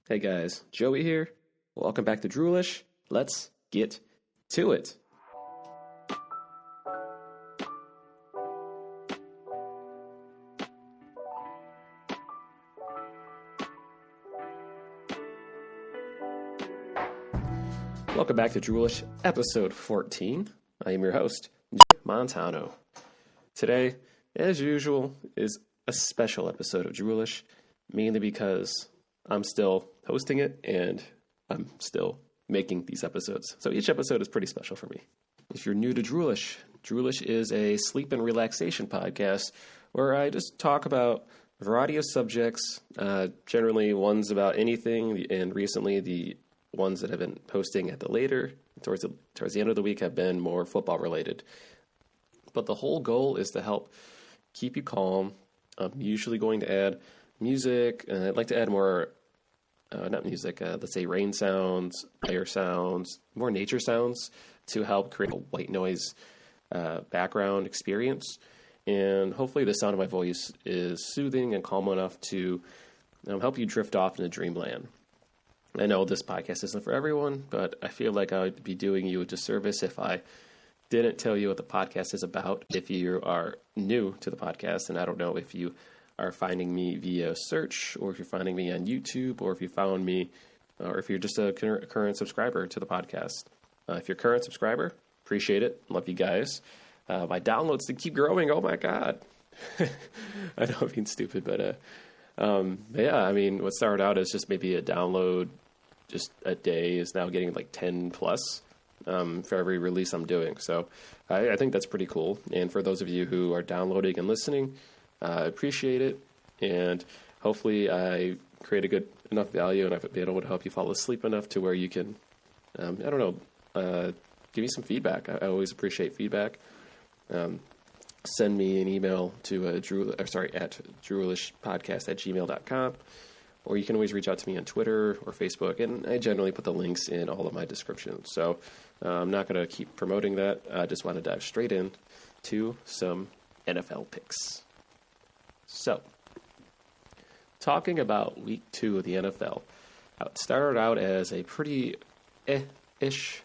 Hey guys, Joey here. Welcome back to Droolish. Let's get to it. Welcome back to Droolish, episode 14. I am your host, Montano. Today, as usual, is a special episode of Droolish, mainly because I'm still hosting it and I'm still making these episodes. So each episode is pretty special for me. If you're new to Droolish, Droolish is a sleep and relaxation podcast where I just talk about a variety of subjects, generally ones about anything, and recently the ones that have been posting at the later, towards the end of the week, have been more football related. But the whole goal is to help keep you calm. I'm usually going to add music, and I'd like to add more, not music, let's say rain sounds, air sounds, more nature sounds to help create a white noise background experience. And hopefully the sound of my voice is soothing and calm enough to help you drift off into dreamland. I know this podcast isn't for everyone, but I feel like I would be doing you a disservice if I didn't tell you what the podcast is about. If you are new to the podcast, and I don't know if you are finding me via search, or if you're finding me on YouTube, or if you found me, or if you're just a current subscriber to the podcast. If you're a current subscriber, appreciate it. Love you guys. My downloads to keep growing. Oh my God. I know I'm being stupid, but yeah, I mean, what started out as just maybe a download just a day is now getting like 10 plus for every release I'm doing. So I think that's pretty cool. And for those of you who are downloading and listening, I appreciate it. And hopefully I create a good enough value and I've been able to help you fall asleep enough to where you can, give me some feedback. I always appreciate feedback. Send me an email to at droolishpodcast@gmail.com, or you can always reach out to me on Twitter or Facebook, and I generally put the links in all of my descriptions. So I'm not going to keep promoting that. I just want to dive straight in to some NFL picks. So, talking about week 2 of the NFL, it started out as a pretty ish,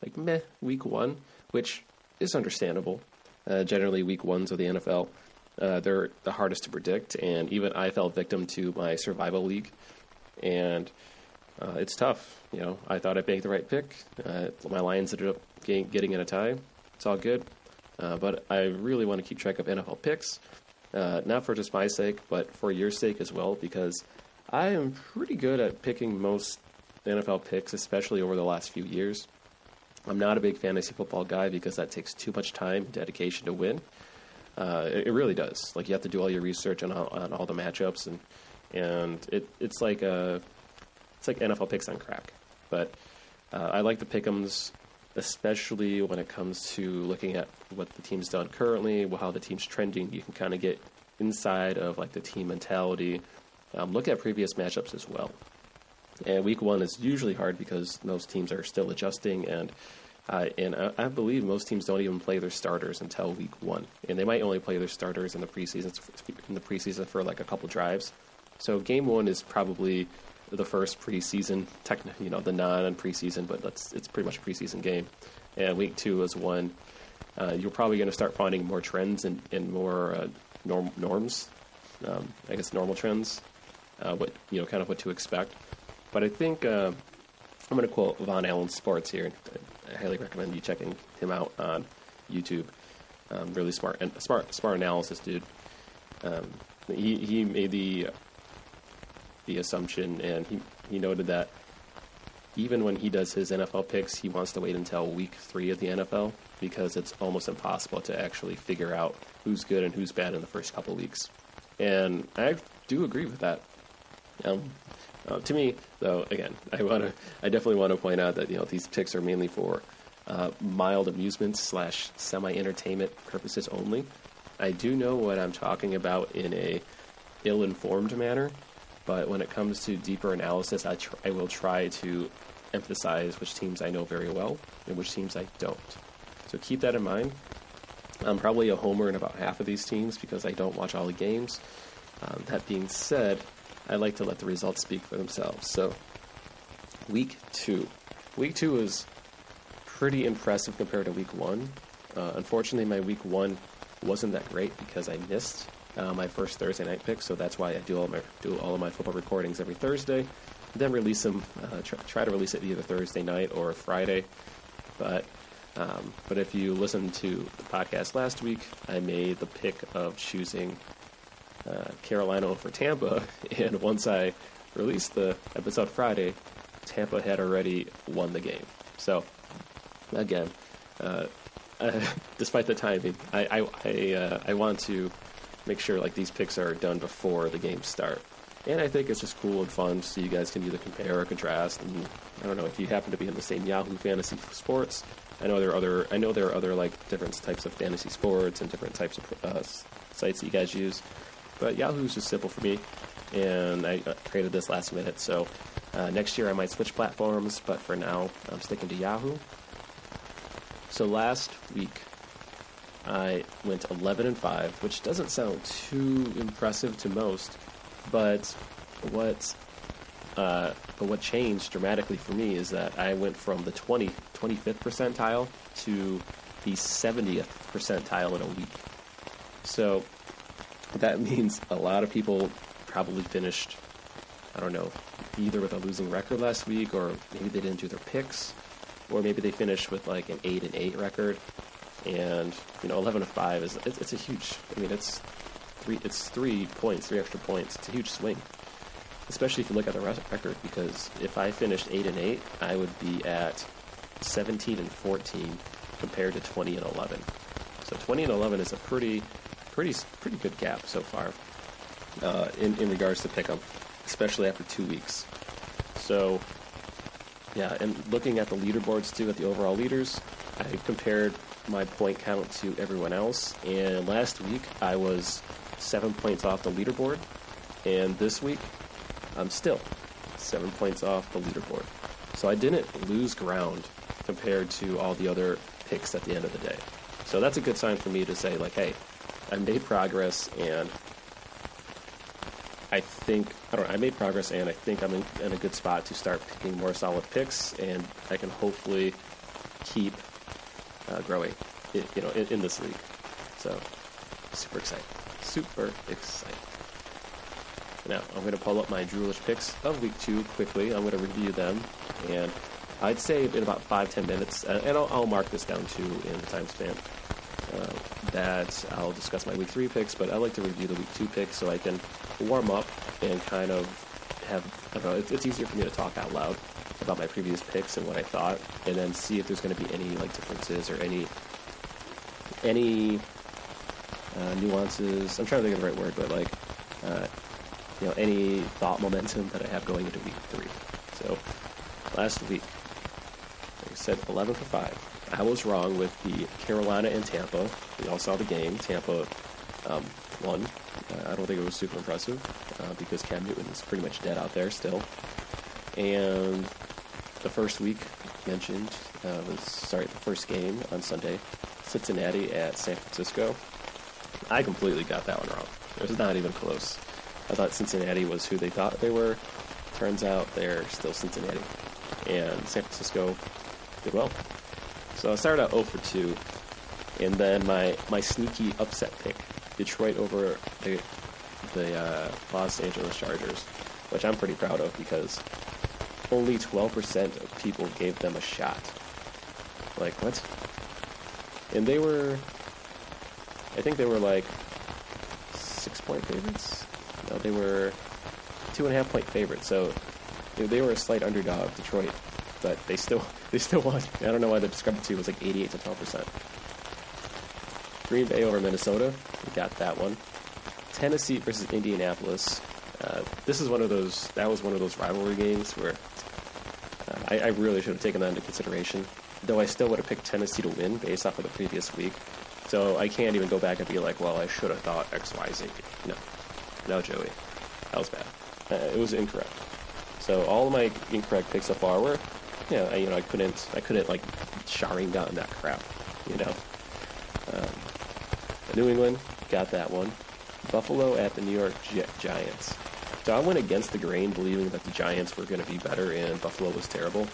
like meh week 1, which is understandable. Generally, week 1s of the NFL, they're the hardest to predict, and even I fell victim to my survival league, and it's tough. You know, I thought I'd make the right pick. My Lions ended up getting in a tie. It's all good, but I really want to keep track of NFL picks, not for just my sake, but for your sake as well, because I am pretty good at picking most NFL picks, especially over the last few years. I'm not a big fantasy football guy because that takes too much time and dedication to win. It really does. Like, you have to do all your research on all the matchups, and it's like NFL picks on crack. But I like the pick'ems, especially when it comes to looking at what the team's done currently, how the team's trending. You can kind of get inside of like the team mentality. Look at previous matchups as well. And week 1 is usually hard because most teams are still adjusting, and I believe most teams don't even play their starters until week 1, and they might only play their starters in the preseason for like a couple drives. So game 1 is probably the first preseason, the non-preseason, but it's pretty much a preseason game. And week 2 is when you're probably going to start finding more trends and more norms, I guess normal trends, kind of what to expect. But I think I'm going to quote Von Allen Sports here. I highly recommend you checking him out on YouTube. Really smart analysis, dude. He made the assumption, and he noted that even when he does his NFL picks, he wants to wait until week 3 of the NFL because it's almost impossible to actually figure out who's good and who's bad in the first couple weeks. And I do agree with that. To me, though, again, I definitely want to point out that these picks are mainly for mild amusement / semi-entertainment purposes only. I do know what I'm talking about in a ill-informed manner, but when it comes to deeper analysis, I will try to emphasize which teams I know very well and which teams I don't. So keep that in mind. I'm probably a homer in about half of these teams because I don't watch all the games. That being said, I like to let the results speak for themselves. So, week 2. Week 2 is pretty impressive compared to week 1. Unfortunately, my week 1 wasn't that great because I missed my first Thursday night pick, so that's why I do all of my football recordings every Thursday, then release them, try to release it either Thursday night or Friday. But if you listened to the podcast last week, I made the pick of choosing Carolina over Tampa, and once I released the episode Friday, Tampa had already won the game. So, again, despite the timing, I want to make sure like these picks are done before the games start. And I think it's just cool and fun so you guys can either compare or contrast. And I don't know if you happen to be in the same Yahoo Fantasy Sports. I know there are other like different types of fantasy sports and different types of sites that you guys use. But Yahoo's just simple for me, and I created this last minute. So next year I might switch platforms, but for now I'm sticking to Yahoo. So last week I went 11-5, which doesn't sound too impressive to most, but what changed dramatically for me is that I went from the 25th percentile to the 70th percentile in a week. So that means a lot of people probably finished, I don't know, either with a losing record last week, or maybe they didn't do their picks, or maybe they finished with like an 8-8 record. And 11-5 is it's a huge. I mean, it's 3 extra points. It's a huge swing, especially if you look at the record. Because if I finished 8-8, I would be at 17-14 compared to 20-11. So 20-11 is a pretty good gap so far in regards to pick'em, especially after 2 weeks. So yeah, and looking at the leaderboards too, at the overall leaders, I compared my point count to everyone else, and last week I was 7 points off the leaderboard, and this week I'm still 7 points off the leaderboard. So I didn't lose ground compared to all the other picks at the end of the day. So that's a good sign for me to say, like, hey, I made progress, and I made progress, and I think I'm in a good spot to start picking more solid picks, and I can hopefully keep growing, in this league. So, super excited. Now, I'm going to pull up my Droolish picks of week 2 quickly. I'm going to review them, and I'd say in about 5-10 minutes, and I'll mark this down too in the time span, that I'll discuss my week 3 picks, but I like to review the week 2 picks so I can warm up and kind of have, I don't know, it's easier for me to talk out loud about my previous picks and what I thought, and then see if there's going to be any like differences or any nuances. I'm trying to think of the right word, but like any thought momentum that I have going into week 3. So last week, like I said, 11-5. I was wrong with the Carolina and Tampa. We all saw the game. Tampa won. I don't think it was super impressive because Cam Newton is pretty much dead out there still. And the first week mentioned the first game on Sunday, Cincinnati at San Francisco. I completely got that one wrong. It was not even close. I thought Cincinnati was who they thought they were. Turns out they're still Cincinnati. And San Francisco did well. So I started out 0-2. And then my sneaky upset pick, Detroit over the Los Angeles Chargers, which I'm pretty proud of because only 12% of people gave them a shot. Like, what? And I think they were like 6-point favorites? No, they were 2.5-point favorites. So they were a slight underdog, Detroit, but they still won. I don't know why the discrepancy was like 88-12%. Green Bay over Minnesota, we got that one. Tennessee versus Indianapolis. That was one of those rivalry games where I really should have taken that into consideration, though I still would have picked Tennessee to win based off of the previous week. So I can't even go back and be like, well, I should have thought X, Y, Z. No, Joey, that was bad. It was incorrect. So all of my incorrect picks so far were, I couldn't like sharing down that crap, New England got that one. Buffalo at the New York Giants. So I went against the grain, believing that the Giants were going to be better and Buffalo was terrible.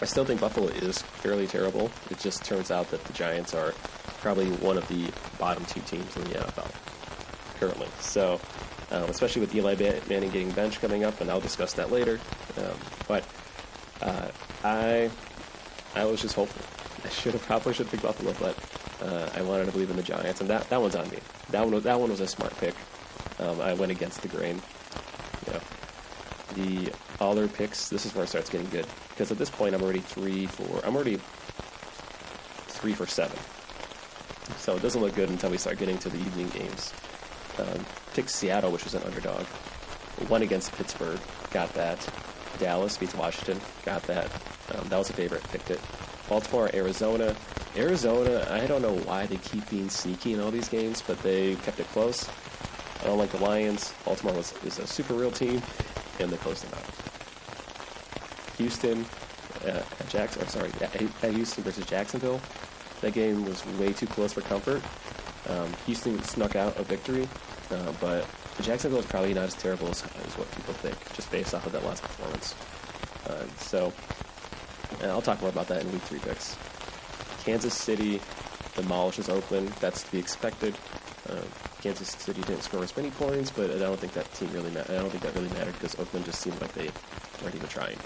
I still think Buffalo is fairly terrible. It just turns out that the Giants are probably one of the bottom 2 teams in the NFL currently. So, especially with Eli Manning getting benched coming up, and I'll discuss that later. But I was just hopeful. I probably should have picked Buffalo, but I wanted to believe in the Giants, and that one's on me. That one was a smart pick. I went against the grain. The other picks, this is where it starts getting good, because at this point I'm already 3 for 7. So it doesn't look good until we start getting to the evening games. Picked Seattle, which was an underdog. Won against Pittsburgh, got that. Dallas beats Washington, got that. That was a favorite, picked it. Baltimore, Arizona. I don't know why they keep being sneaky in all these games, but they kept it close. I don't like the Lions. Baltimore is a super real team, and they closed them out. Houston, at Houston versus Jacksonville. That game was way too close for comfort. Houston snuck out a victory, but Jacksonville is probably not as terrible as what people think, just based off of that last performance. And I'll talk more about that in week 3 picks. Kansas City demolishes Oakland. That's to be expected. Kansas City didn't score as many points, but I don't think that team really I don't think that really mattered because Oakland just seemed like they weren't even trying.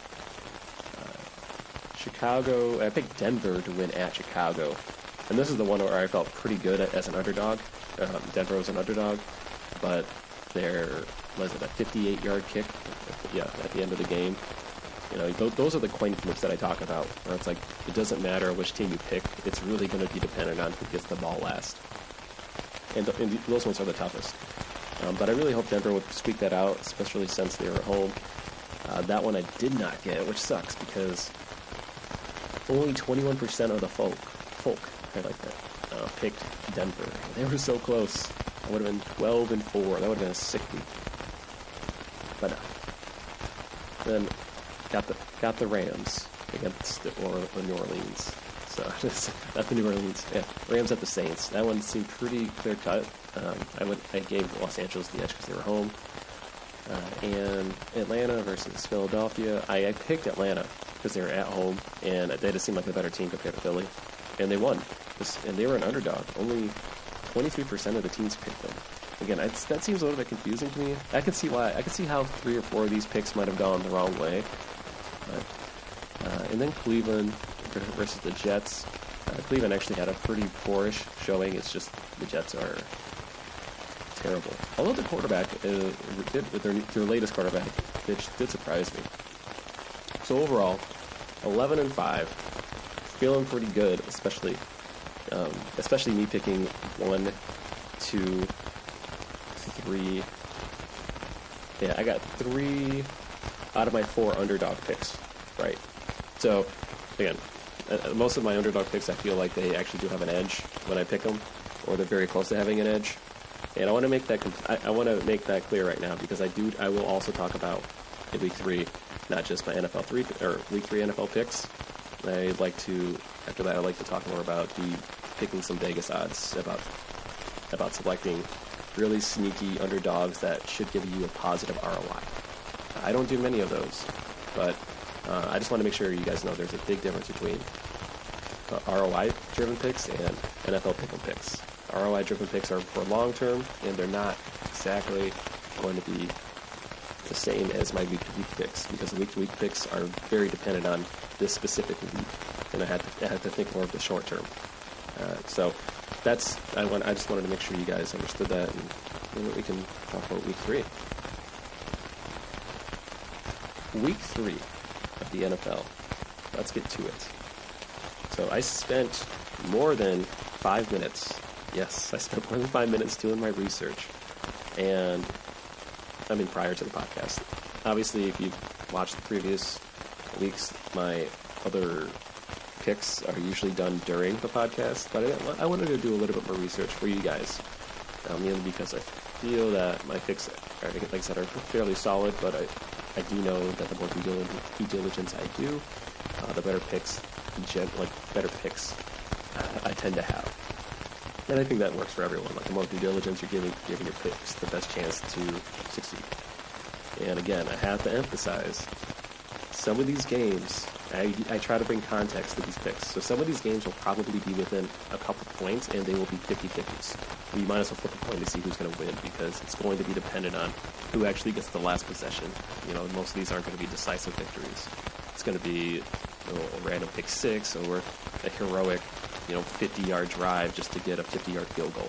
Chicago, I picked Denver to win at Chicago. And this is the one where I felt pretty good as an underdog. Denver was an underdog, but there was it a 58-yard kick? At the end of the game. Those are the coin flips that I talk about, where it's like, it doesn't matter which team you pick, it's really going to be dependent on who gets the ball last. And those ones are the toughest. But I really hope Denver would squeak that out, especially since they were at home. That one I did not get, which sucks, because only 21% of the folk, I like that, picked Denver. They were so close. I would have been 12-4. That would have been a sick week. But then got the Rams against the New Orleans. So not the New Orleans. Yeah, Rams at the Saints. That one seemed pretty clear cut. I gave Los Angeles the edge because they were home. And Atlanta versus Philadelphia. I picked Atlanta because they were at home, and they just seemed like the better team compared to Philly. And they won. And they were an underdog. Only 23% of the teams picked them. Again, that seems a little bit confusing to me. I can see why. I can see how 3 or 4 of these picks might have gone the wrong way. And then Cleveland versus the Jets. Cleveland actually had a pretty poorish showing. It's just the Jets are terrible. Although the quarterback their latest quarterback did surprise me. So overall, 11-5, feeling pretty good, especially me picking 1, 2, 3. Yeah, I got 3 out of my 4 underdog picks, right? So again, most of my underdog picks, I feel like they actually do have an edge when I pick them, or they're very close to having an edge. And I want to make that clear right now, because I will also talk about in week 3, not just my week 3 NFL picks. I'd like to talk more about picking some Vegas odds about selecting really sneaky underdogs that should give you a positive ROI. I don't do many of those, but I just want to make sure you guys know there's a big difference between ROI-driven picks and NFL pick'em picks. ROI-driven picks are for long-term, and they're not exactly going to be the same as my week-to-week picks, because week-to-week picks are very dependent on this specific week, and I had to think more of the short-term. So I just wanted to make sure you guys understood that, and we can talk about week 3. Week 3 of the NFL. Let's get to it. So I spent more than 5 minutes. Yes, I spent more than 5 minutes doing my research. And prior to the podcast. Obviously, if you've watched the previous weeks, my other picks are usually done during the podcast, but I wanted to do a little bit more research for you guys, mainly because I feel that my picks, like I said, are fairly solid, but I do know that the more due diligence I do, the better picks, I tend to have. And I think that works for everyone. Like, the more due diligence you're giving your picks, the best chance to succeed. And again, I have to emphasize, some of these games, I try to bring context to these picks. So some of these games will probably be within a couple points, and they will be 50-50s. You might as well flip a coin to see who's going to win, because it's going to be dependent on who actually gets the last possession. Most of these aren't going to be decisive victories. It's going to be a random pick six or a heroic, 50-yard drive just to get a 50-yard field goal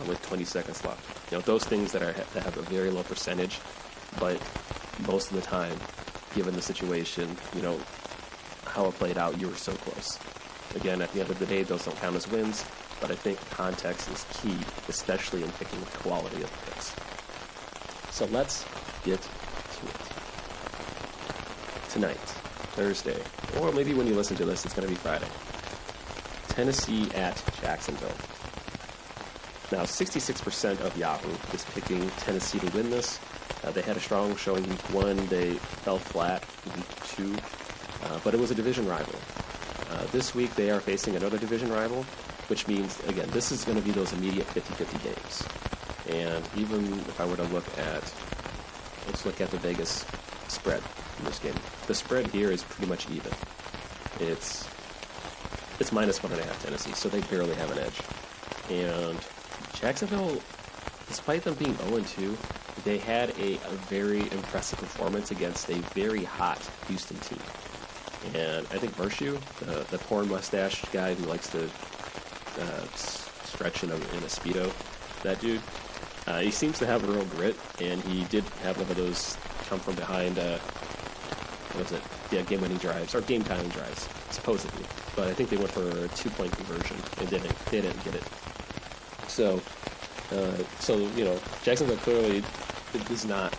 with 20 seconds left. Those things that have a very low percentage, but most of the time, given the situation, how it played out, you were so close. Again, at the end of the day, those don't count as wins, but I think context is key, especially in picking the quality of the picks. So let's get to it. Tonight, Thursday, or maybe when you listen to this, it's going to be Friday. Tennessee at Jacksonville. Now, 66% of Yahoo is picking Tennessee to win this. They had a strong showing week 1. They fell flat week 2, but it was a division rival. This week they are facing another division rival, which means, again, this is going to be those immediate 50-50 games. And even if I were to let's look at the Vegas spread in this game. The spread here is pretty much even. It's -1.5 Tennessee, so they barely have an edge. And Jacksonville, despite them being 0-2, they had a very impressive performance against a very hot Houston team. And I think Mershew, the porn mustache guy who likes to stretch in a Speedo, that dude, he seems to have real grit, and he did have one of those come from behind, game-winning drives, or game-timing drives, supposedly. But I think they went for a 2-point conversion, and they didn't get it. So Jacksonville clearly is not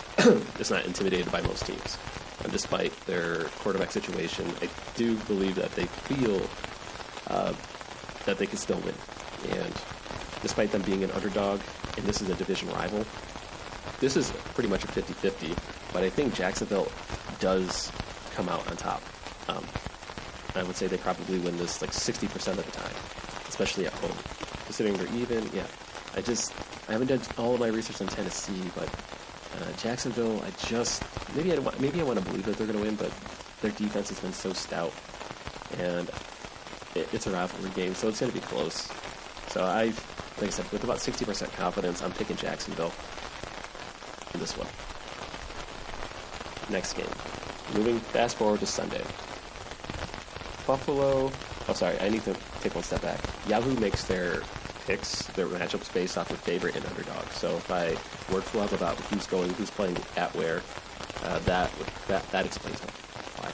intimidated by most teams. And despite their quarterback situation, I do believe that they feel that they can still win. And despite them being an underdog, and this is a division rival, this is pretty much a 50-50, but I think Jacksonville does come out on top. I would say they probably win this like 60% of the time, especially at home. Considering they're even, yeah. I haven't done all of my research on Tennessee, but Jacksonville, maybe I want to believe that they're going to win, but their defense has been so stout, and it's a rivalry game, so it's going to be close. So like I said, with about 60% confidence, I'm picking Jacksonville in this one. Next game. Moving fast forward to Sunday. Buffalo. Oh, sorry, I need to take one step back. Yahoo makes their picks, their matchups based off of favorite and underdog. So if I workflow about who's playing at where, that explains why.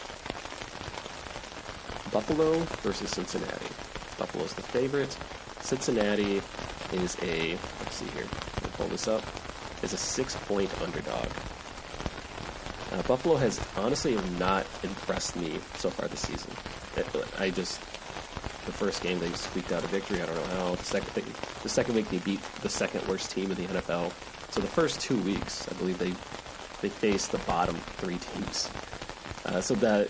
Buffalo versus Cincinnati. Buffalo's the favorite. Cincinnati is let's see here, let me pull this up, is a 6-point underdog. Buffalo has honestly not impressed me so far this season. The first game they squeaked out a victory, I don't know how. The second week they beat the second worst team in the NFL. So the first 2 weeks, I believe they faced the bottom 3 teams. So that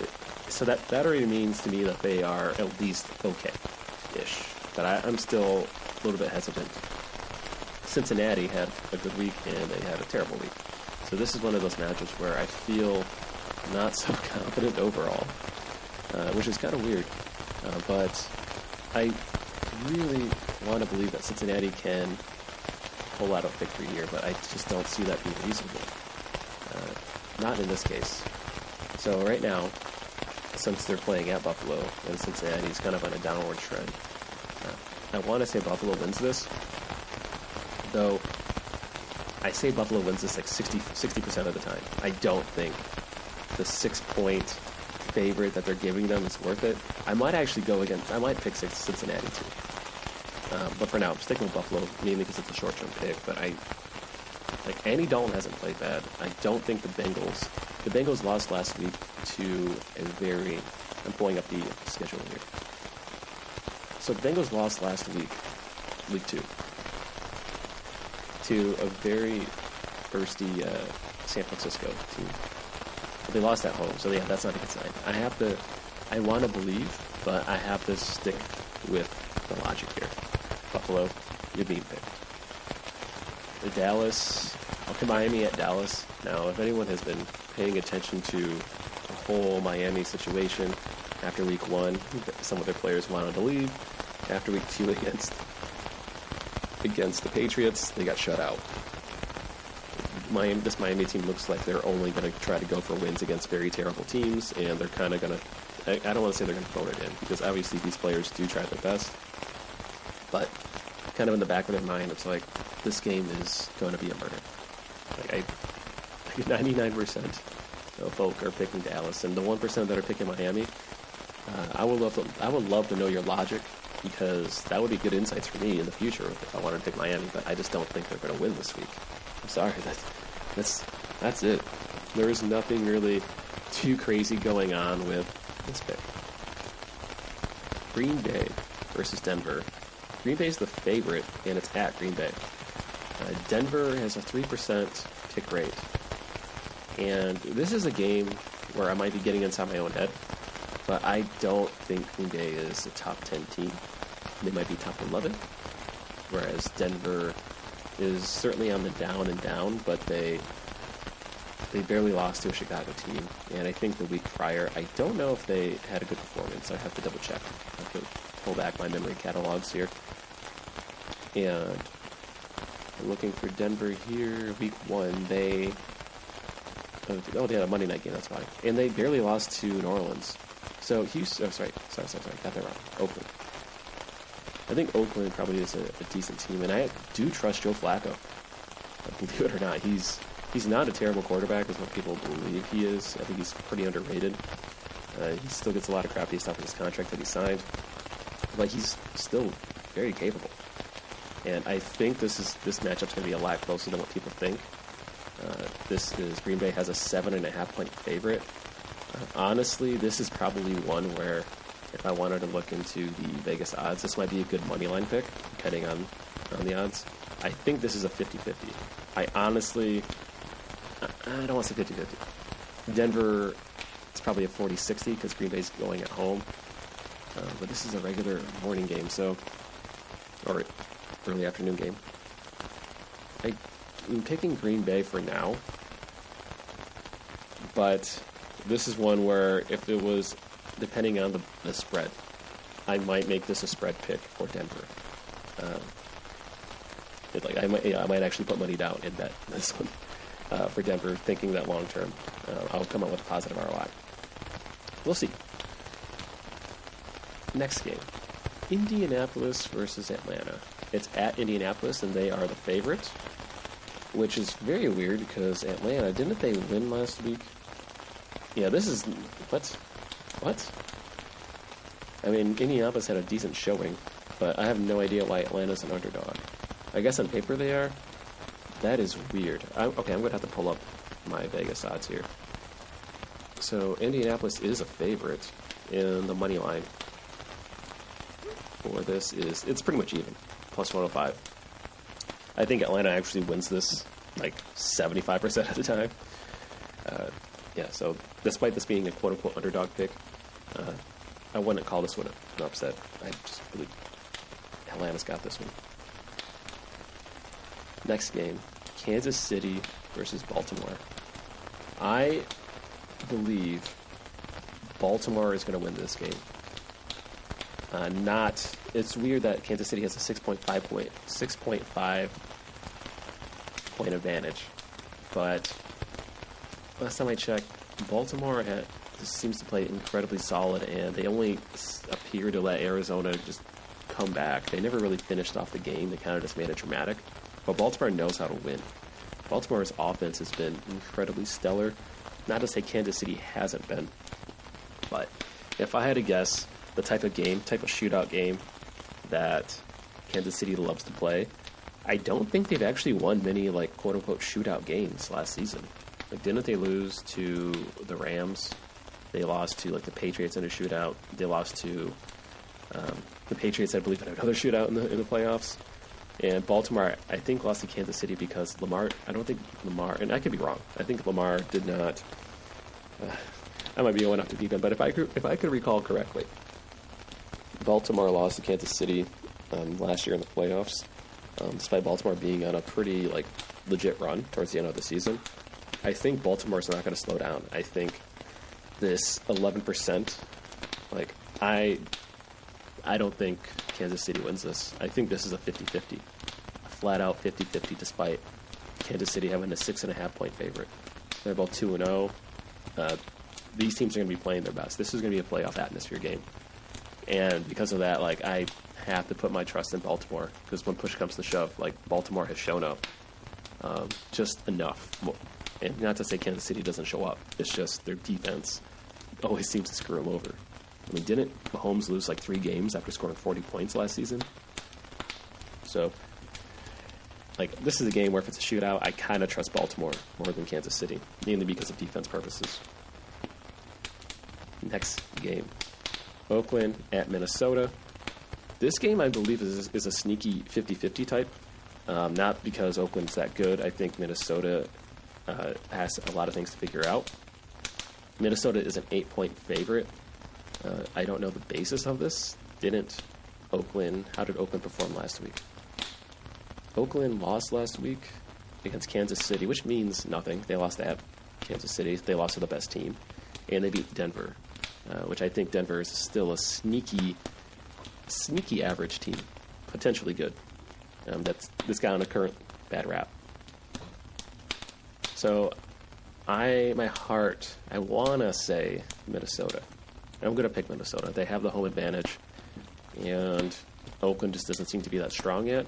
already means to me that they are at least okay-ish. But I'm still a little bit hesitant. Cincinnati had a good week, and they had a terrible week. So this is one of those matchups where I feel not so confident overall, which is kind of weird. But I really want to believe that Cincinnati can pull out a victory here, but I just don't see that being reasonable. Not in this case. So right now, since they're playing at Buffalo, and Cincinnati is kind of on a downward trend, I want to say Buffalo wins this, though I say Buffalo wins this like 60% of the time. I don't think the 6-point favorite that they're giving them is worth it. I might pick Cincinnati too. But for now, I'm sticking with Buffalo, mainly because it's a short-term pick, but Andy Dalton hasn't played bad. I don't think the Bengals lost last week to I'm pulling up the schedule here. So the Bengals lost last week, week 2, to a very thirsty San Francisco team. They lost at home, so yeah, that's not a good sign. I want to believe, but I have to stick with the logic here. Buffalo, you're being picked. The Dallas, Okay, Miami at Dallas. Now, if anyone has been paying attention to the whole Miami situation after week 1, some of their players wanted to leave. After week 2 against the Patriots, they got shut out. This Miami team looks like they're only going to try to go for wins against very terrible teams, and they're kind of going to, I don't want to say they're going to phone it in, because obviously these players do try their best, but kind of in the back of their mind, it's like, this game is going to be a murder. Like 99% of folk are picking Dallas, and the 1% that are picking Miami, I would love to know your logic, because that would be good insights for me in the future if I wanted to pick Miami, but I just don't think they're going to win this week. I'm sorry, that's it. There is nothing really too crazy going on with this pick. Green Bay versus Denver. Green Bay is the favorite, and it's at Green Bay. Denver has a 3% pick rate, and this is a game where I might be getting inside my own head, but I don't think Green Bay is a top 10 team. They might be top 11, whereas Denver is certainly on the down and down, but they barely lost to a Chicago team, and I think the week prior, I don't know if they had a good performance. I have to double check. I have to pull back my memory catalogs here. And I'm looking for Denver here, week 1. They had a Monday night game, that's why. And they barely lost to New Orleans. So Houston, sorry, got that wrong. Oakland. I think Oakland probably is a decent team, and I do trust Joe Flacco. Believe it or not, he's not a terrible quarterback, is what people believe he is. I think he's pretty underrated. He still gets a lot of crappy stuff in his contract that he signed, but he's still very capable. And I think this matchup's going to be a lot closer than what people think. Green Bay has a 7.5 point favorite. Honestly, this is probably one where if I wanted to look into the Vegas odds, this might be a good money line pick, depending on the odds. I think this is a 50-50. I honestly, I don't want to say 50-50. Denver, it's probably a 40-60 because Green Bay's going at home. But this is a regular morning game, or early afternoon game. I'm picking Green Bay for now, but this is one where if it was depending on the spread, I might make this a spread pick for Denver. I might actually put money down and bet this one for Denver, thinking that long term I'll come out with a positive ROI. We'll see. Next game, Indianapolis versus Atlanta. It's at Indianapolis, and they are the favorite, which is very weird because Atlanta, didn't they win last week? Yeah, this is... What? I mean, Indianapolis had a decent showing, but I have no idea why Atlanta's an underdog. I guess on paper they are. That is weird. I'm going to have to pull up my Vegas odds here. So, Indianapolis is a favorite in the money line. For this it's pretty much even. Plus 105. I think Atlanta actually wins this like 75% of the time. So despite this being a quote-unquote underdog pick, I wouldn't call this one an upset. I just believe Atlanta's got this one. Next game, Kansas City versus Baltimore. I believe Baltimore is going to win this game. It's weird that Kansas City has a 6.5 point advantage, but last time I checked, Baltimore seems to play incredibly solid, and they only appear to let Arizona just come back. They never really finished off the game. They kind of just made it dramatic, but Baltimore knows how to win. Baltimore's offense has been incredibly stellar. Not to say Kansas City hasn't been, but if I had to guess the type of shootout game that Kansas City loves to play, I don't think they've actually won many, like, quote-unquote shootout games last season. Like, didn't they lose to the Rams? They lost to, like, the Patriots in a shootout. They lost to the Patriots, I believe, in another shootout in the playoffs. And Baltimore, I think, lost to Kansas City because Lamar, and I could be wrong, I think Lamar did not, I might be going off the deep end, but if I could recall correctly, Baltimore lost to Kansas City last year in the playoffs, despite Baltimore being on a pretty legit run towards the end of the season. I think Baltimore's not going to slow down. I think this 11%, like, I don't think Kansas City wins this. I think this is a 50-50. A flat-out 50-50 despite Kansas City having a 6.5-point favorite. They're both 2-0. These teams are going to be playing their best. This is going to be a playoff atmosphere game. And because of that, like, I have to put my trust in Baltimore, because when push comes to shove, like, Baltimore has shown up just enough. And not to say Kansas City doesn't show up. It's just their defense always seems to screw them over. I mean, didn't Mahomes lose like 3 games after scoring 40 points last season? So, like, this is a game where if it's a shootout, I kind of trust Baltimore more than Kansas City, mainly because of defense purposes. Next game, Oakland at Minnesota. This game, I believe, is a sneaky 50-50 type. Not because Oakland's that good. I think Minnesota has a lot of things to figure out. Minnesota is an 8-point favorite. I don't know the basis of this. How did Oakland perform last week? Oakland lost last week against Kansas City, which means nothing. They lost at Kansas City. They lost to the best team. And they beat Denver, which I think Denver is still a sneaky average team. Potentially good. That's got on a current bad rap. So, I want to say Minnesota. I'm going to pick Minnesota. They have the home advantage, and Oakland just doesn't seem to be that strong yet.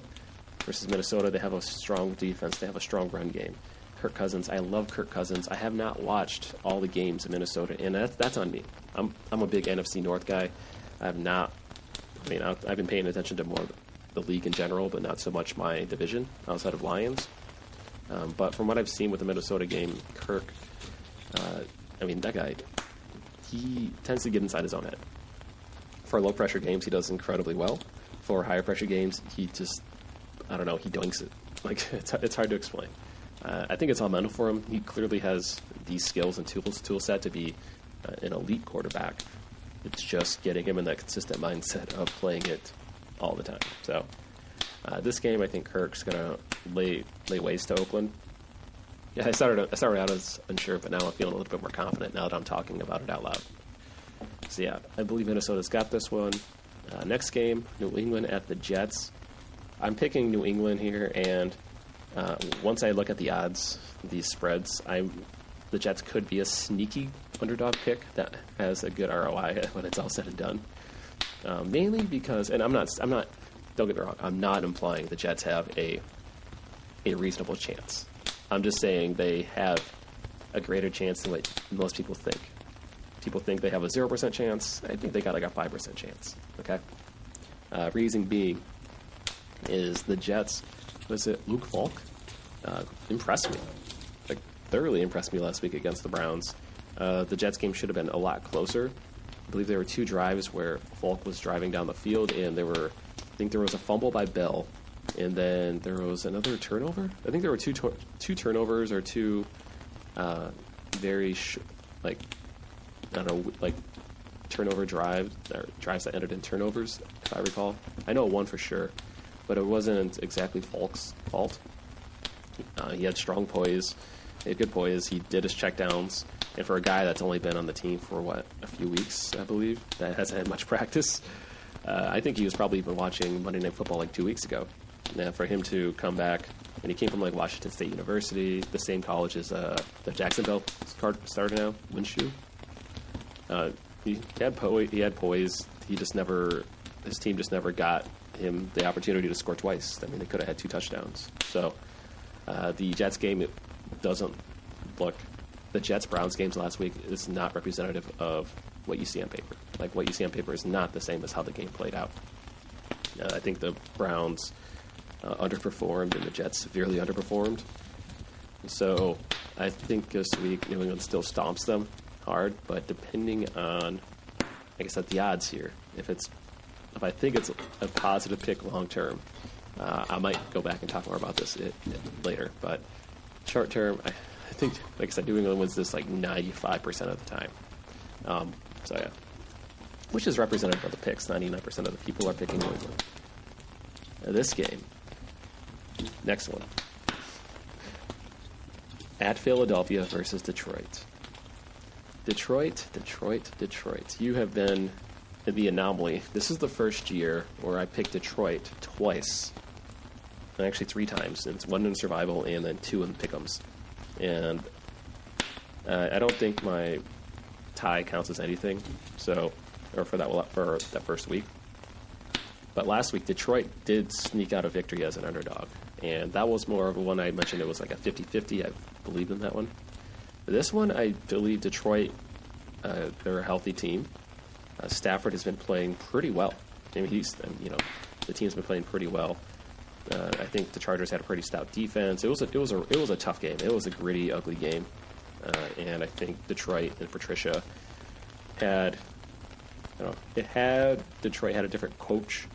Versus Minnesota, they have a strong defense. They have a strong run game. Kirk Cousins, I love Kirk Cousins. I have not watched all the games in Minnesota, and that's on me. I'm a big NFC North guy. I've been paying attention to more the league in general, but not so much my division outside of Lions. But from what I've seen with the Minnesota game, Kirk, that guy, he tends to get inside his own head. For low-pressure games, he does incredibly well. For higher-pressure games, he just, he doinks it. Like, it's hard to explain. I think it's all mental for him. He clearly has these skills and tool set to be an elite quarterback. It's just getting him in that consistent mindset of playing it all the time. So, this game, I think Kirk's going to lay waste to Oakland. Yeah, I started out as unsure, but now I'm feeling a little bit more confident now that I'm talking about it out loud. So yeah, I believe Minnesota's got this one. Next game, New England at the Jets. I'm picking New England here, and once I look at the odds, these spreads, the Jets could be a sneaky underdog pick that has a good ROI when it's all said and done. Mainly because, and I'm not. Don't get me wrong. I'm not implying the Jets have a reasonable chance. I'm just saying they have a greater chance than what most people think. People think they have a 0% chance. I think they got like a 5% chance. Okay. Reason being is the Jets. Was it Luke Falk? Impressed me. Like, thoroughly impressed me last week against the Browns. The Jets game should have been a lot closer. I believe there were 2 drives where Falk was driving down the field, and I think there was a fumble by Bell, and then there was another turnover. I think there were two turnovers or 2 turnover drives that ended in turnovers, if I recall. I know one for sure, but it wasn't exactly Falk's fault. He had strong poise. He had good poise. He did his checkdowns. And for a guy that's only been on the team for, a few weeks, I believe, that hasn't had much practice, I think he was probably even watching Monday Night Football 2 weeks ago. Now, for him to come back, and he came from Washington State University, the same college as the Jacksonville starter now, Minshew. He had poise. His team just never got him the opportunity to score twice. They could have had 2 touchdowns. So the Jets game, it doesn't look. The Jets-Browns games last week is not representative of what you see on paper. What you see on paper is not the same as how the game played out. I think the Browns underperformed and the Jets severely underperformed. So I think this week New England still stomps them hard, but depending on, like I said, the odds here, if I think it's a positive pick long term, I might go back and talk more about this later. But short term, I think, like I said, New England wins this 95% of the time. So yeah, which is representative of the picks. 99% of the people are picking New England. Now, this game, next one, At Philadelphia versus Detroit. Detroit. You have been the anomaly. This is the first year where I picked Detroit twice. And actually 3 times. It's 1 in survival and then 2 in pick'ems. And I don't think my tie counts as anything. So, or for that first week. But last week, Detroit did sneak out a victory as an underdog. And that was more of a one I mentioned. It was like a 50-50. I believe in that one. This one, I believe Detroit, they're a healthy team. Stafford has been playing pretty well. I mean, the team's been playing pretty well. I think the Chargers had a pretty stout defense. It was a tough game. It was a gritty, ugly game. And I think Detroit and Patricia Detroit had a different coach.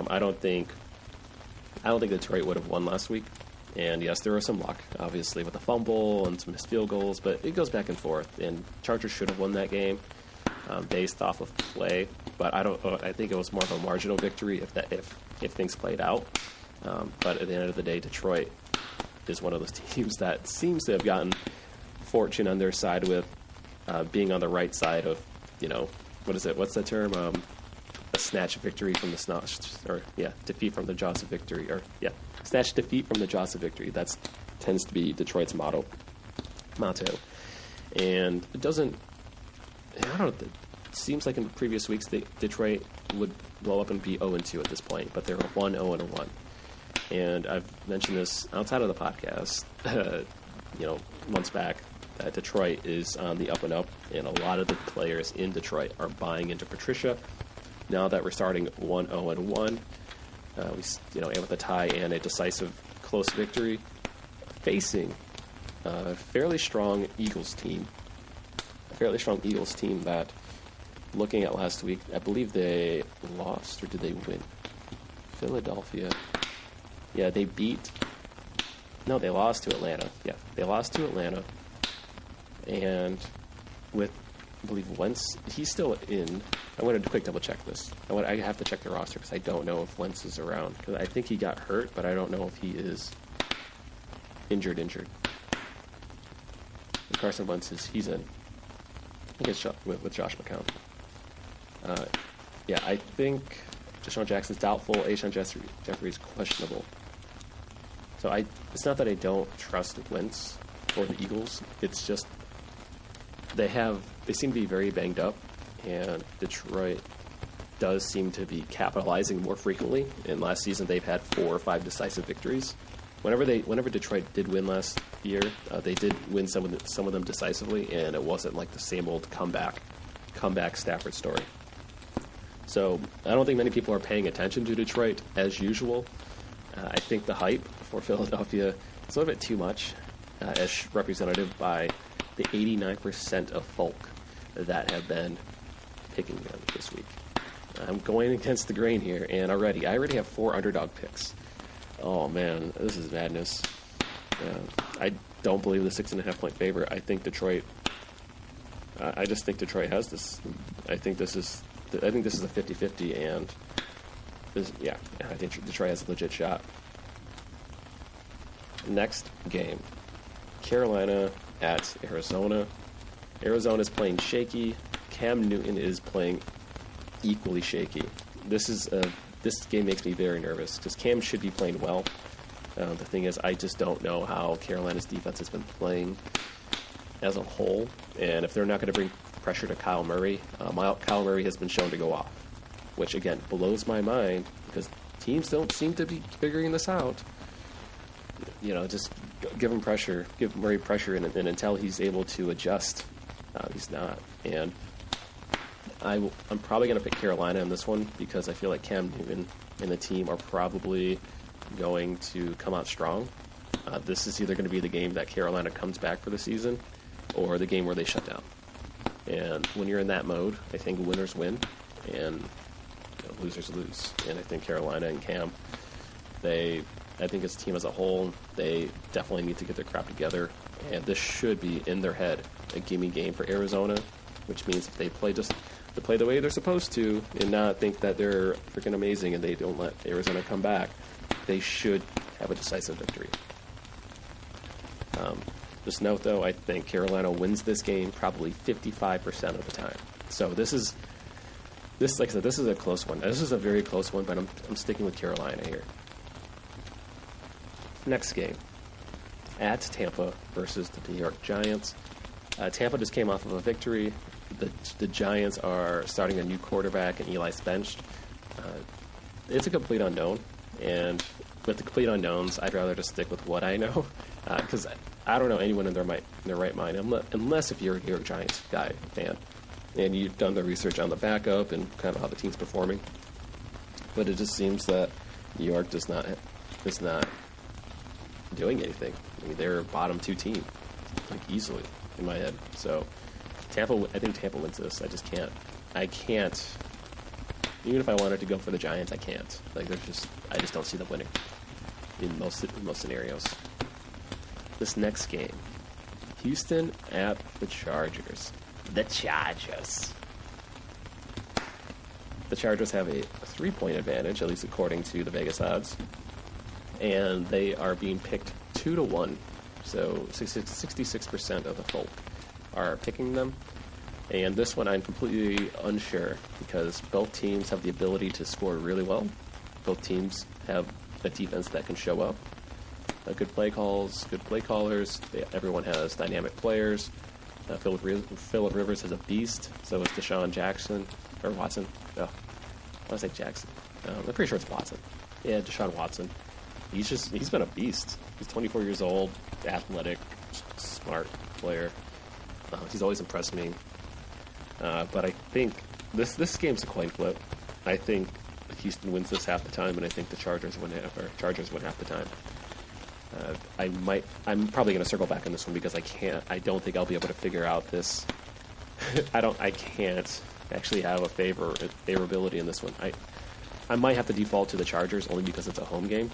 I don't think Detroit would have won last week. And yes, there was some luck, obviously, with a fumble and some missed field goals, but it goes back and forth. And Chargers should have won that game based off of play, but I think it was more of a marginal victory if things played out. But at the end of the day, Detroit is one of those teams that seems to have gotten fortune on their side with being on the right side of, what is it? What's that term? A snatch victory from the defeat from the jaws of victory, snatch defeat from the jaws of victory. That tends to be Detroit's motto. And it doesn't, I don't know, it seems like in previous weeks Detroit would blow up and be 0-2 at this point, but they were 1-0-1. And I've mentioned this outside of the podcast, months back, that Detroit is on the up and up, and a lot of the players in Detroit are buying into Patricia. Now that we're starting 1-0-1, with a tie and a decisive close victory, facing a fairly strong Eagles team. That, looking at last week, I believe they lost, or did they win? Philadelphia. Yeah, they lost to Atlanta. Yeah, they lost to Atlanta. And with, I believe, Wentz, he's still in. I wanted to quick double-check this. I have to check the roster because I don't know if Wentz is around. Because I think he got hurt, but I don't know if he is injured. And Carson Wentz he's in. I think it's with Josh McCown. I think Deshaun Jackson's doubtful. Alshon Jeffrey's questionable. So it's not that I don't trust Wentz or the Eagles. It's just they seem to be very banged up, and Detroit does seem to be capitalizing more frequently. And last season they've had 4 or 5 decisive victories. Whenever Detroit did win last year, they did win some of them decisively, and it wasn't like the same old comeback Stafford story. So I don't think many people are paying attention to Detroit as usual. I think the hype for Philadelphia is a little bit too much, as represented by the 89% of folk that have been picking them this week. I'm going against the grain here, and I already have 4 underdog picks. Oh man, this is madness. I don't believe the 6.5 point favorite. I think Detroit. I just think Detroit has this. I think this is a 50-50, and I think Detroit has a legit shot. Next game, Carolina at Arizona. Arizona's playing shaky. Cam Newton is playing equally shaky. This game makes me very nervous because Cam should be playing well. The thing is, I just don't know how Carolina's defense has been playing as a whole, and if they're not going to bring pressure to Kyle Murray, Kyle Murray has been shown to go off, which again blows my mind because teams don't seem to be figuring this out. Just give him pressure, give Murray pressure, and until he's able to adjust, he's not. And I'm probably going to pick Carolina in this one because I feel like Cam Newton and the team are probably going to come out strong. This is either going to be the game that Carolina comes back for the season or the game where they shut down. And when you're in that mode, I think winners win and losers lose. And I think Carolina and Cam, I think as a team as a whole, they definitely need to get their crap together. And this should be, in their head, a gimme game for Arizona, which means if they play the way they're supposed to and not think that they're freaking amazing and they don't let Arizona come back, they should have a decisive victory. Just note, though, I think Carolina wins this game probably 55% of the time. So like I said, this is a close one. This is a very close one, but I'm sticking with Carolina here. Next game, at Tampa versus the New York Giants. Tampa just came off of a victory. The Giants are starting a new quarterback, and Eli's benched. It's a complete unknown, and with the complete unknowns, I'd rather just stick with what I know, because I don't know anyone in their right mind, unless if you're a New York Giants fan, and you've done the research on the backup and kind of how the team's performing. But it just seems that New York is not doing anything. I mean, they're a bottom 2 team, like easily in my head. So I think Tampa wins this. I can't. Even if I wanted to go for the Giants, I can't. Like, I just don't see them winning in most scenarios. This next game, Houston at the Chargers. The Chargers have a 3-point advantage, at least according to the Vegas odds, and they are being picked 2-1. So 66% of the folk are picking them. And this one I'm completely unsure, because both teams have the ability to score really well. Both teams have a defense that can show up. Good play calls, good play callers. Everyone has dynamic players. Phillip Rivers is a beast. So is Deshaun Jackson. Or Watson. Oh, I want to say Jackson. I'm pretty sure it's Watson. Yeah, Deshaun Watson. He's been a beast. He's 24 years old, athletic, smart player. He's always impressed me. But I think this game's a coin flip. I think Houston wins this half the time, and I think the Chargers win half the time. I'm probably going to circle back on this one because I don't think I'll be able to figure out this. I can't actually have a favorability in this one. I might have to default to the Chargers only because it's a home game.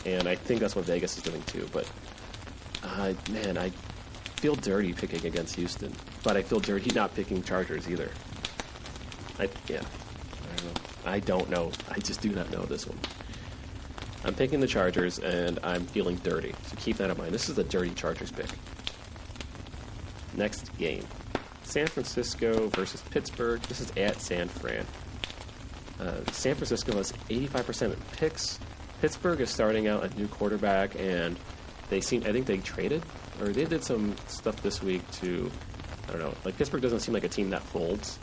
And I think that's what Vegas is doing too. But, man, I feel dirty picking against Houston. But I feel dirty not picking Chargers either. I don't know. I just do not know this one. I'm picking the Chargers, and I'm feeling dirty. So keep that in mind. This is a dirty Chargers pick. Next game. San Francisco versus Pittsburgh. This is at San Fran. San Francisco has 85% picks. Pittsburgh is starting out a new quarterback, and I think they traded, or they did some stuff this week to, I don't know, like Pittsburgh doesn't seem like a team that folds,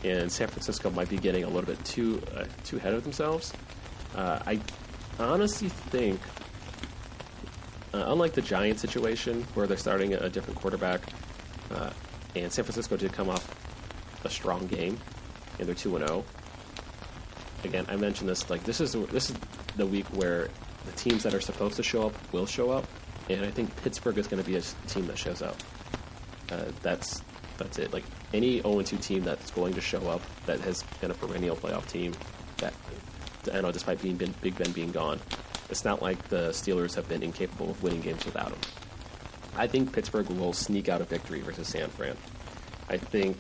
and San Francisco might be getting a little bit too ahead of themselves. I honestly think, unlike the Giants situation where they're starting a different quarterback, and San Francisco did come off a strong game, and they're 2-0. Again, I mentioned this. Like this is the week where the teams that are supposed to show up will show up, and I think Pittsburgh is going to be a team that shows up. That's it. Like any 0-2 team that's going to show up, that has been a perennial playoff team. That I know, despite Big Ben being gone, it's not like the Steelers have been incapable of winning games without him. I think Pittsburgh will sneak out a victory versus San Fran. I think.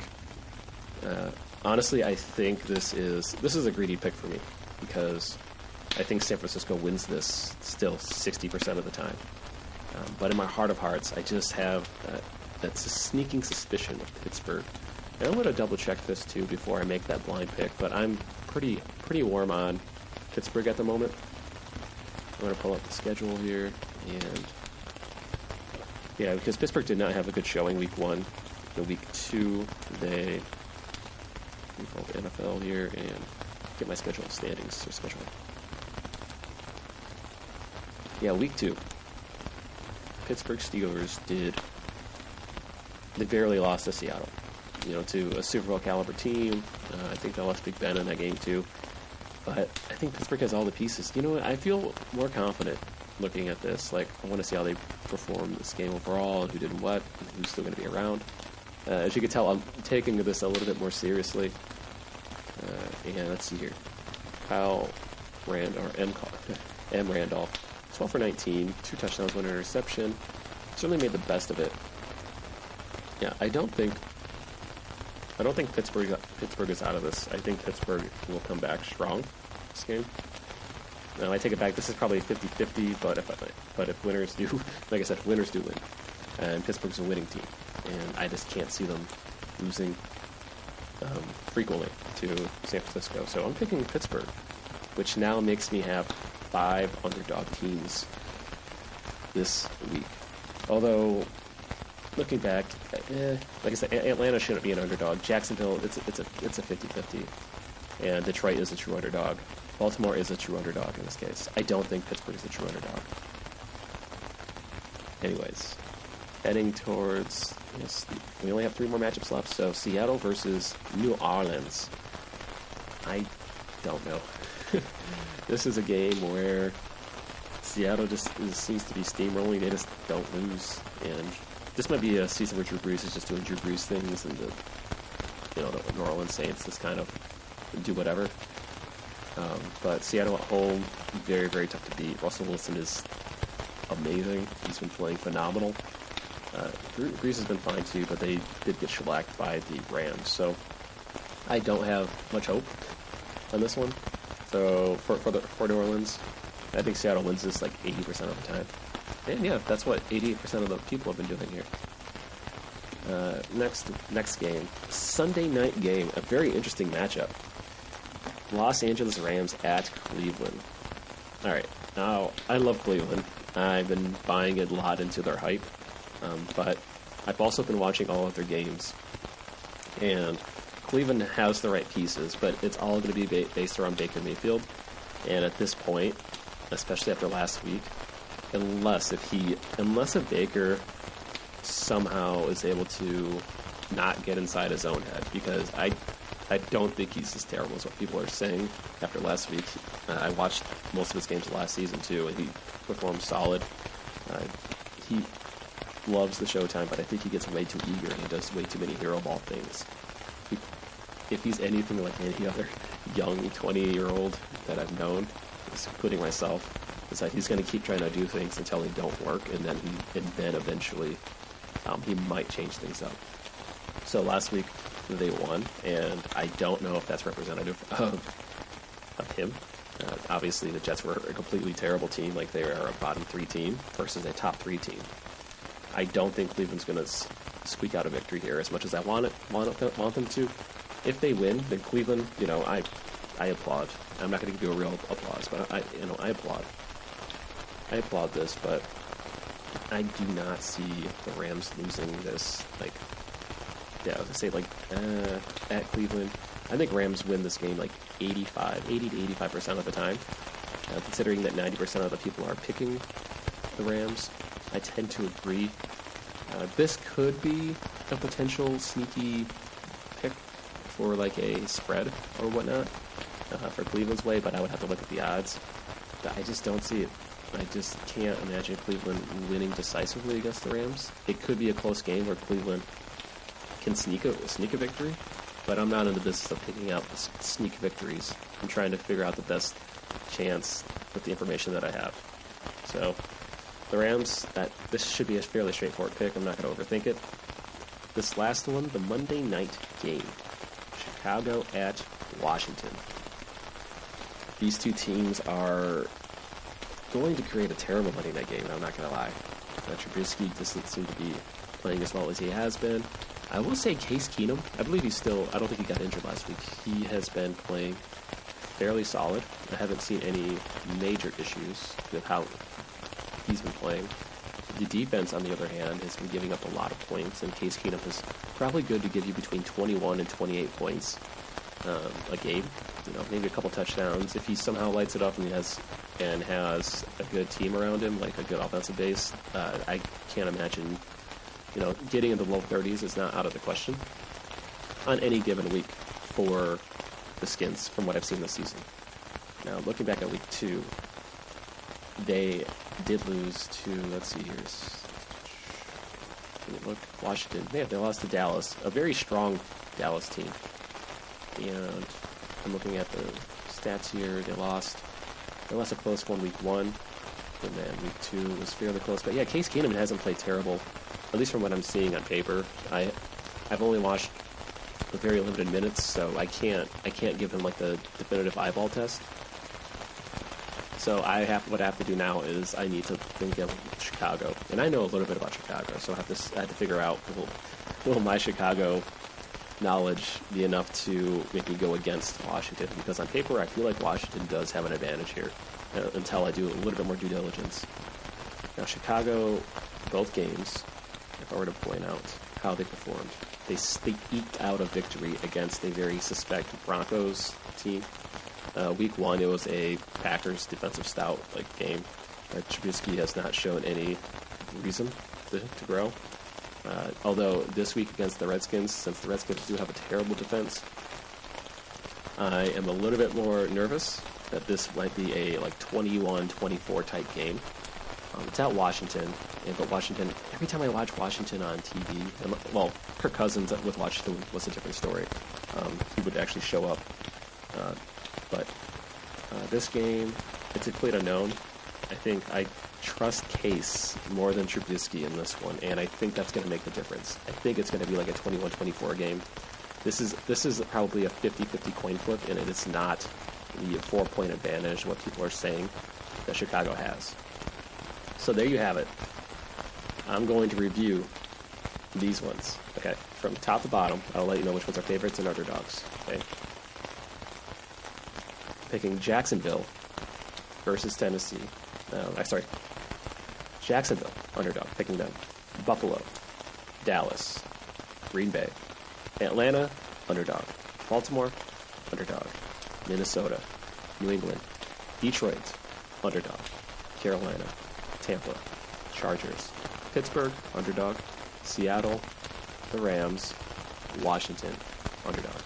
Honestly, I think this is a greedy pick for me because I think San Francisco wins this still 60% of the time. But in my heart of hearts, I just have that's a sneaking suspicion of Pittsburgh. And I'm going to double check this too before I make that blind pick. But I'm pretty warm on Pittsburgh at the moment. I'm going to pull up the schedule here, and yeah, because Pittsburgh did not have a good showing week 1. The week 2 they. The NFL here and get my schedule standings or schedule. Yeah, week 2. Pittsburgh Steelers they barely lost to Seattle, to a Super Bowl caliber team. I think they lost Big Ben in that game too. But I think Pittsburgh has all the pieces. I feel more confident looking at this. Like, I want to see how they perform this game overall and who did what and who's still going to be around. As you can tell, I'm taking this a little bit more seriously. And let's see here. Kyle M. Randolph, 12 for 19, 2 touchdowns, 1 interception. Certainly made the best of it. Yeah, I don't think Pittsburgh is out of this. I think Pittsburgh will come back strong this game. Now, I take it back. This is probably 50-50, but if winners do, like I said, winners do win. And Pittsburgh's a winning team. And I just can't see them losing frequently to San Francisco. So I'm picking Pittsburgh, which now makes me have 5 underdog teams this week. Although, looking back, like I said, Atlanta shouldn't be an underdog. Jacksonville, it's a 50-50. And Detroit is a true underdog. Baltimore is a true underdog in this case. I don't think Pittsburgh is a true underdog. Anyways, heading towards... we only have 3 more matchups left, so Seattle versus New Orleans. I don't know. This is a game where Seattle just seems to be steamrolling. They just don't lose. And this might be a season where Drew Brees is just doing Drew Brees things, and the New Orleans Saints just kind of do whatever. But Seattle at home, very, very tough to beat. Russell Wilson is amazing. He's been playing phenomenal. Brees has been fine too, but they did get shellacked by the Rams. So I don't have much hope on this one. So for New Orleans, I think Seattle wins this like 80% of the time. And yeah, that's what 88% of the people have been doing here. Next game, Sunday night game, a very interesting matchup. Los Angeles Rams at Cleveland. All right, now I love Cleveland. I've been buying a lot into their hype, but I've also been watching all of their games. And Cleveland has the right pieces, but it's all going to be based around Baker Mayfield. And at this point, especially after last week, unless Baker somehow is able to not get inside his own head, because I don't think he's as terrible as what people are saying after last week. I watched most of his games last season too, and he performed solid. He loves the showtime, but I think he gets way too eager and he does way too many hero ball things. If he's anything like any other young 20-year-old that I've known, including myself, is that he's going to keep trying to do things until they don't work, and then eventually he might change things up. So last week they won, and I don't know if that's representative of him. Obviously, the Jets were a completely terrible team, like they are a bottom 3 team versus a top 3 team. I don't think Cleveland's going to squeak out a victory here as much as I want them to. If they win, then Cleveland, I applaud. I'm not going to give you a real applause, but I applaud. I applaud this, but I do not see the Rams losing this. I was going to say, at Cleveland. I think Rams win this game 80 to 85% of the time. Considering that 90% of the people are picking the Rams, I tend to agree. This could be a potential sneaky pick for a spread or whatnot for Cleveland's way, but I would have to look at the odds. But I just don't see it. I just can't imagine Cleveland winning decisively against the Rams. It could be a close game where Cleveland can sneak a victory, but I'm not in the business of picking out the sneak victories. I'm trying to figure out the best chance with the information that I have. So the Rams, this should be a fairly straightforward pick. I'm not going to overthink it. This last one, the Monday night game, Chicago at Washington. These two teams are going to create a terrible Monday night game, I'm not going to lie. Trubisky doesn't seem to be playing as well as he has been. I will say Case Keenum, I believe I don't think he got injured last week. He has been playing fairly solid. I haven't seen any major issues with how he's been playing. The defense, on the other hand, has been giving up a lot of points, and Case Keenum is probably good to give you between 21 and 28 points a game. Maybe a couple touchdowns. If he somehow lights it up and has a good team around him, like a good offensive base, I can't imagine, getting in the low 30s is not out of the question on any given week for the Skins, from what I've seen this season. Now, looking back at week 2, they did lose to, let's see here, Washington. They lost to Dallas, a very strong Dallas team. And I'm looking at the stats here. They lost a close one week 1, and then week 2 was fairly close. But yeah, Case Keenum hasn't played terrible, at least from what I'm seeing on paper. I've only watched a very limited minutes, so I can't give him the definitive eyeball test. So what I have to do now is I need to think of Chicago, and I know a little bit about Chicago, so I have to figure out will my Chicago knowledge be enough to make me go against Washington, because on paper I feel like Washington does have an advantage here until I do a little bit more due diligence. Now Chicago, both games, if I were to point out how they performed, they eked out a victory against a very suspect Broncos team. Week 1, it was a Packers defensive stout game. Trubisky has not shown any reason to grow. Although this week against the Redskins, since the Redskins do have a terrible defense, I am a little bit more nervous that this might be a 21-24 type game. It's at Washington, but Washington, every time I watch Washington on TV, well, Kirk Cousins with Washington was a different story. He would actually show up. But this game, it's a complete unknown. I think I trust Case more than Trubisky in this one, and I think that's going to make the difference. I think it's going to be like a 21-24 game. This is probably a 50-50 coin flip, and it is not the 4-point advantage, what people are saying that Chicago has. So there you have it. I'm going to review these ones. Okay, from top to bottom, I'll let you know which ones are favorites and underdogs. Okay. Picking Jacksonville versus Tennessee. Jacksonville, underdog, picking them. Buffalo, Dallas, Green Bay, Atlanta, underdog. Baltimore, underdog. Minnesota, New England, Detroit, underdog. Carolina, Tampa, Chargers, Pittsburgh, underdog. Seattle, the Rams, Washington, underdog.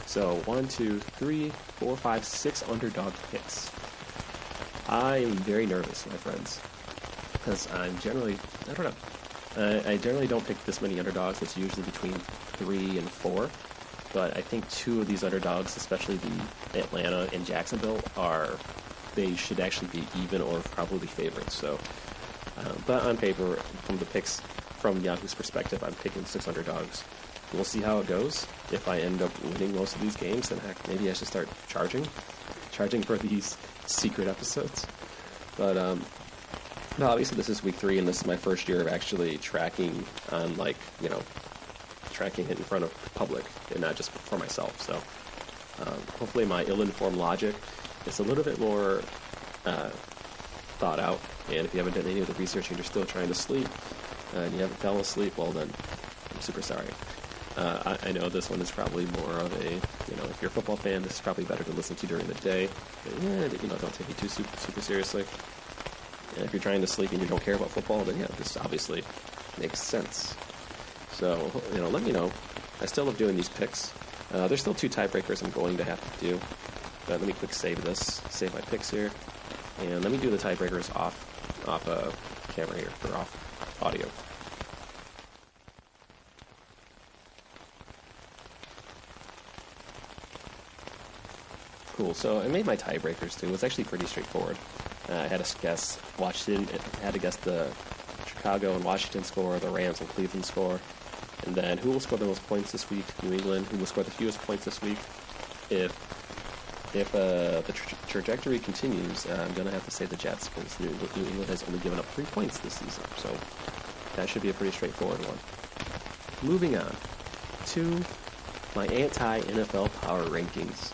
So 1, 2, 3, 4, 5, 6 underdog picks. I am very nervous, my friends, because I generally don't pick this many underdogs. It's usually between 3 and 4, but I think 2 of these underdogs, especially the Atlanta and Jacksonville, they should actually be even or probably favorites. So, but on paper, from the picks from Yahoo's perspective, I'm picking 6 underdogs. We'll see how it goes. If I end up winning most of these games, then heck, maybe I should start charging for these secret episodes. But no, obviously this is week 3, and this is my first year of actually tracking on tracking it in front of the public and not just for myself. So hopefully my ill-informed logic is a little bit more thought out. And if you haven't done any of the research and you're still trying to sleep and you haven't fallen asleep, well then, I'm super sorry. I know this one is probably more of a, if you're a football fan, this is probably better to listen to during the day. But, don't take it too super seriously. And if you're trying to sleep and you don't care about football, then yeah, this obviously makes sense. So, let me know. I still love doing these picks. There's still 2 tiebreakers I'm going to have to do. But let me quick save my picks here. And let me do the tiebreakers off camera here, or off audio. Cool, so I made my tiebreakers too. It was actually pretty straightforward. I had to guess Washington, I had to guess the Chicago and Washington score, the Rams and Cleveland score, and then who will score the most points this week? New England. Who will score the fewest points this week? If the trajectory continues, I'm going to have to say the Jets, because New England has only given up 3 points this season, so that should be a pretty straightforward one. Moving on to my anti-NFL power rankings.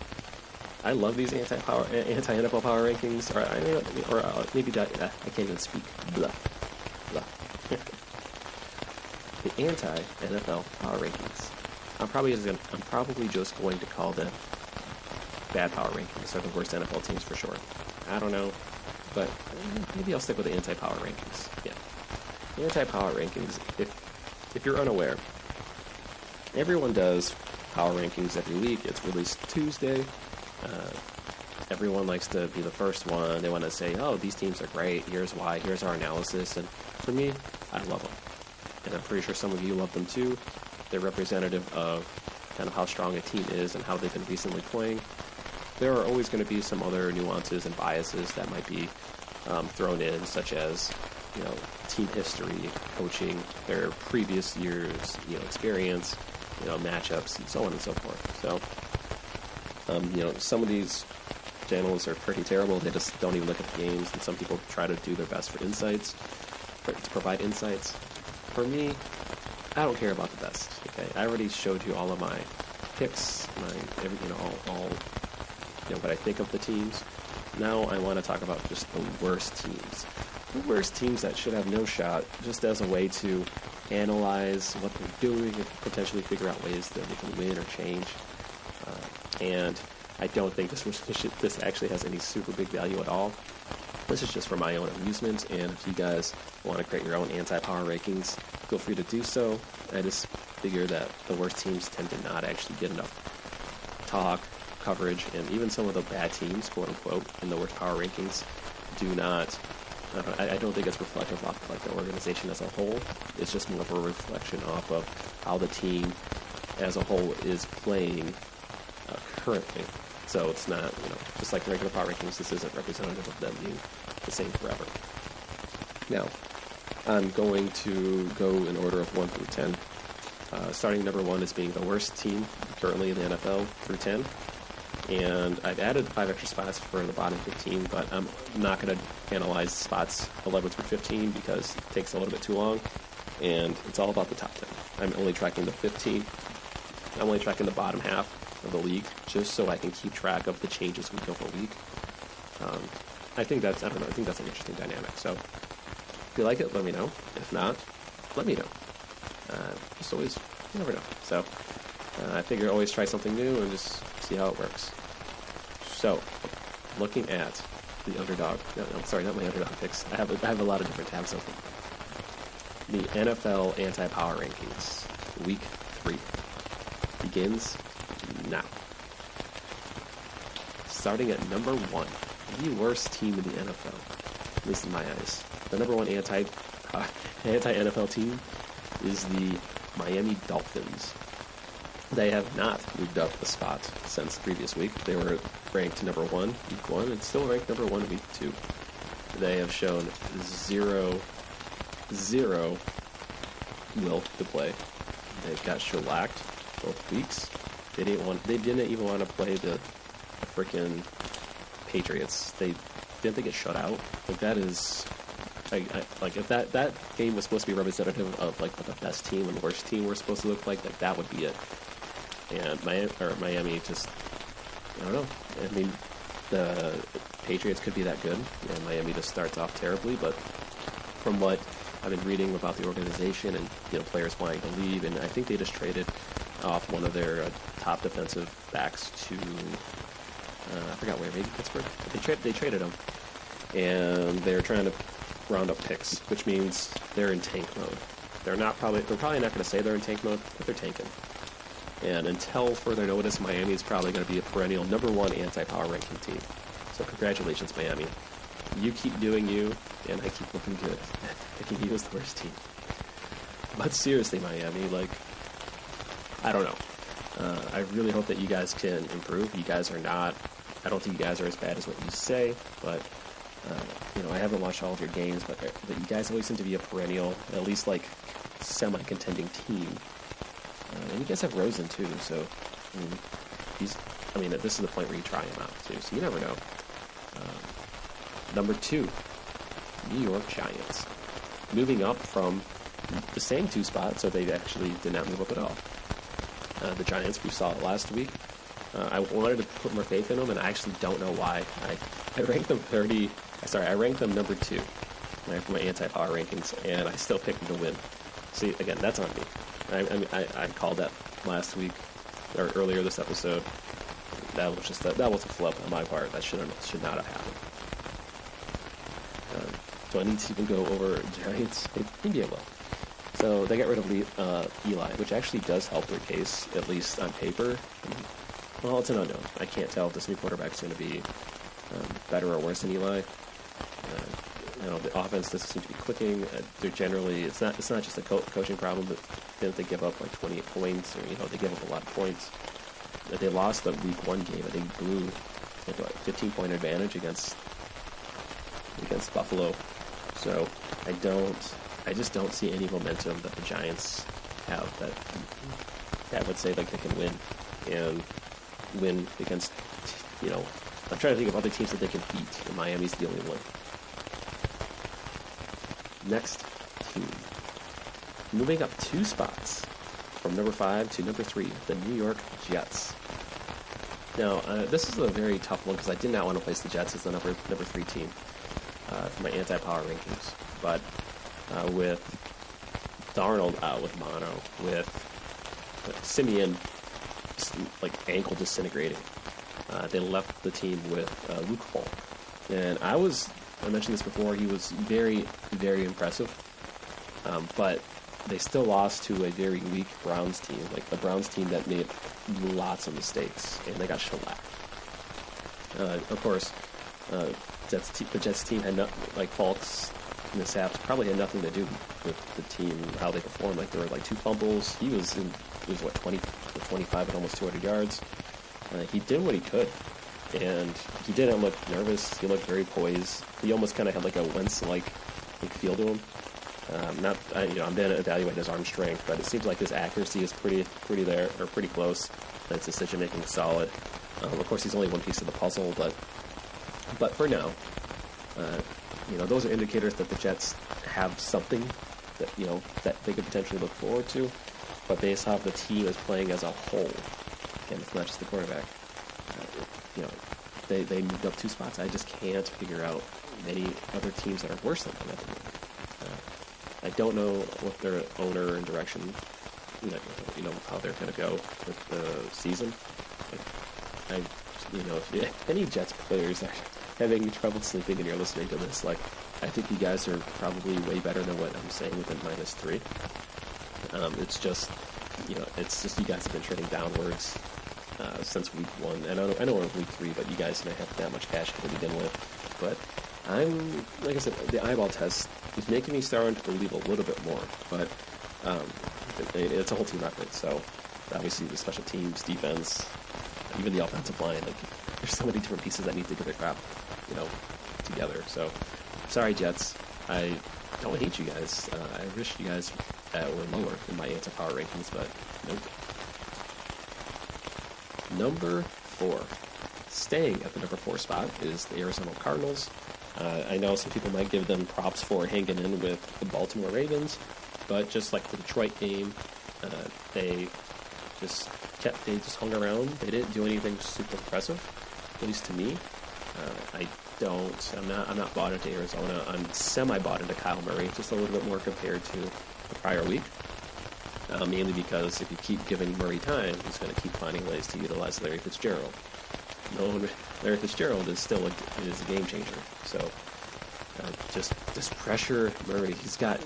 I love these anti-NFL power rankings, or maybe I can't even speak. Blah. The anti-NFL power rankings. I'm probably just going to call them bad power rankings, or the worst NFL teams for sure. I don't know, but maybe I'll stick with the anti-power rankings. Yeah, the anti-power rankings. If you're unaware, everyone does power rankings every week. It's released Tuesday. Everyone likes to be the first one. They want to say, oh, these teams are great. Here's why. Here's our analysis. And for me, I love them. And I'm pretty sure some of you love them too. They're representative of kind of how strong a team is and how they've been recently playing. There are always going to be some other nuances and biases that might be thrown in, such as, team history, coaching, their previous years, experience, matchups, and so on and so forth. So, some of these draft analysts are pretty terrible. They just don't even look at the games, and some people try to do their best for insights, to provide insights. For me, I don't care about the best. Okay, I already showed you all of my picks, all what I think of the teams. Now I want to talk about just the worst teams. The worst teams that should have no shot, just as a way to analyze what they're doing and potentially figure out ways that they can win or change. And I don't think this actually has any super big value at all. This is just for my own amusement, and if you guys want to create your own anti-power rankings, feel free to do so. I just figure that the worst teams tend to not actually get enough talk, coverage, and even some of the bad teams, quote-unquote, in the worst power rankings do not... I don't think it's reflective of like the organization as a whole. It's just more of a reflection off of how the team as a whole is playing currently. So it's not, just like regular power rankings, this isn't representative of them being the same forever. Now, I'm going to go in order of 1 through 10. Starting number 1 is being the worst team currently in the NFL through 10. And I've added 5 extra spots for the bottom 15, but I'm not going to analyze spots 11 through 15 because it takes a little bit too long, and it's all about the top 10. I'm only tracking the 15. I'm only tracking the bottom half of the league, just so I can keep track of the changes week over week. I think that's an interesting dynamic. So if you like it, let me know. If not, let me know. Just always, you never know. So I figure always try something new and just see how it works. So, looking at the underdog. No, sorry, not my underdog picks. I have a lot of different tabs open. The NFL anti-power rankings, week 3, begins now. Starting at number 1, the worst team in the NFL, at least in my eyes. The number 1 anti-NFL team is the Miami Dolphins. They have not moved up a spot since the previous week. They were ranked number 1 week 1 and still ranked number 1 week 2. They have shown zero will to play. They've got shellacked both weeks. They didn't even want to play the freaking Patriots. Didn't they get shut out? Like that is if that game was supposed to be representative of like what the best team and the worst team were supposed to look like that would be it. And Miami just, I don't know. I mean, the Patriots could be that good, and Miami just starts off terribly. But from what I've been reading about the organization and players wanting to leave, and I think they just traded off one of their top defensive backs to I forgot where, maybe Pittsburgh. But they traded him, and they're trying to round up picks, which means they're in tank mode. They're probably not going to say they're in tank mode, but they're tanking. And until further notice, Miami is probably going to be a perennial number 1 anti-power ranking team. So congratulations, Miami. You keep doing you, and I keep looking good. Picking you as the worst team. But seriously, Miami, I don't know. I really hope that you guys can improve. You guys are not... I don't think you guys are as bad as what you say, but... I haven't watched all of your games, but you guys always seem to be a perennial, at least semi-contending team. And you guys have Rosen too, so this is the point where you try him out too. So you never know. Number 2, New York Giants, moving up from the same 2 spots, so they actually did not move up at all. The Giants, we saw it last week. I wanted to put more faith in them, and I actually don't know why. I ranked them I ranked them number 2 for my anti-power rankings, and I still picked them to win. See, again, that's on me. I called that last week, or earlier this episode. That was a flip on my part. That should not have happened. Do I need to even go over Giants? Maybe I will. So they got rid of Eli, which actually does help their case, at least on paper. Well, it's an unknown. I can't tell if this new quarterback is going to be better or worse than Eli. The offense doesn't seem to be clicking. They're generally, it's not just a coaching problem, but didn't they give up 28 points, or they give up a lot of points. They lost the week 1 game. I think blew a 15-point advantage against Buffalo. So I just don't see any momentum that the Giants have that would say they can win against I'm trying to think of other teams that they can beat, and Miami's the only one. Next team. Moving up 2 spots from number 5 to number 3, the New York Jets. Now, this is a very tough one because I did not want to place the Jets as the number 3 team for my anti-power rankings. But with Darnold out with mono, with Simeon ankle disintegrating, they left the team with Luke Falk. And I mentioned this before, he was very, very impressive. But they still lost to a very weak Browns team, like the Browns team that made lots of mistakes, and they got shellacked. Of course, the Jets team had Falk's mishaps probably had nothing to do with the team, how they performed. Like, there were 2 fumbles. He was 20 or 25 and almost 200 yards. He did what he could, and he didn't look nervous. He looked very poised. He almost kind of had a Wentz-like feel to him. I'm going to evaluate his arm strength, but it seems like his accuracy is pretty there, or pretty close. His decision making is solid. Of course, he's only one piece of the puzzle, but for now, those are indicators that the Jets have something that that they could potentially look forward to. But based off the team is playing as a whole, again, it's not just the quarterback. They moved up 2 spots. I just can't figure out many other teams that are worse than them at the moment. I don't know what their owner and direction, how they're going to go with the season. If any Jets players are having trouble sleeping and you're listening to this, I think you guys are probably way better than what I'm saying with the -3. It's just you guys have been trending downwards since week 1. And I know we're in week 3, but you guys may have that much cash to begin with. But like I said, the eyeball test is making me starting to believe a little bit more. But it's a whole team effort. So obviously the special teams, defense, even the offensive line, there's so many different pieces that need to get their crap, together. So sorry, Jets. I don't hate you guys. I wish you guys were lower in my anti-power rankings, but nope. Number 4. Staying at the number 4 spot is the Arizona Cardinals. I know some people might give them props for hanging in with the Baltimore Ravens, but just like the Detroit game, they just hung around. They didn't do anything super impressive, at least to me. I'm not bought into Arizona. I'm semi-bought into Kyle Murray, just a little bit more compared to the prior week. Mainly because if you keep giving Murray time, he's going to keep finding ways to utilize Larry Fitzgerald. Larry Fitzgerald is still a game changer. So just pressure Murray. He's got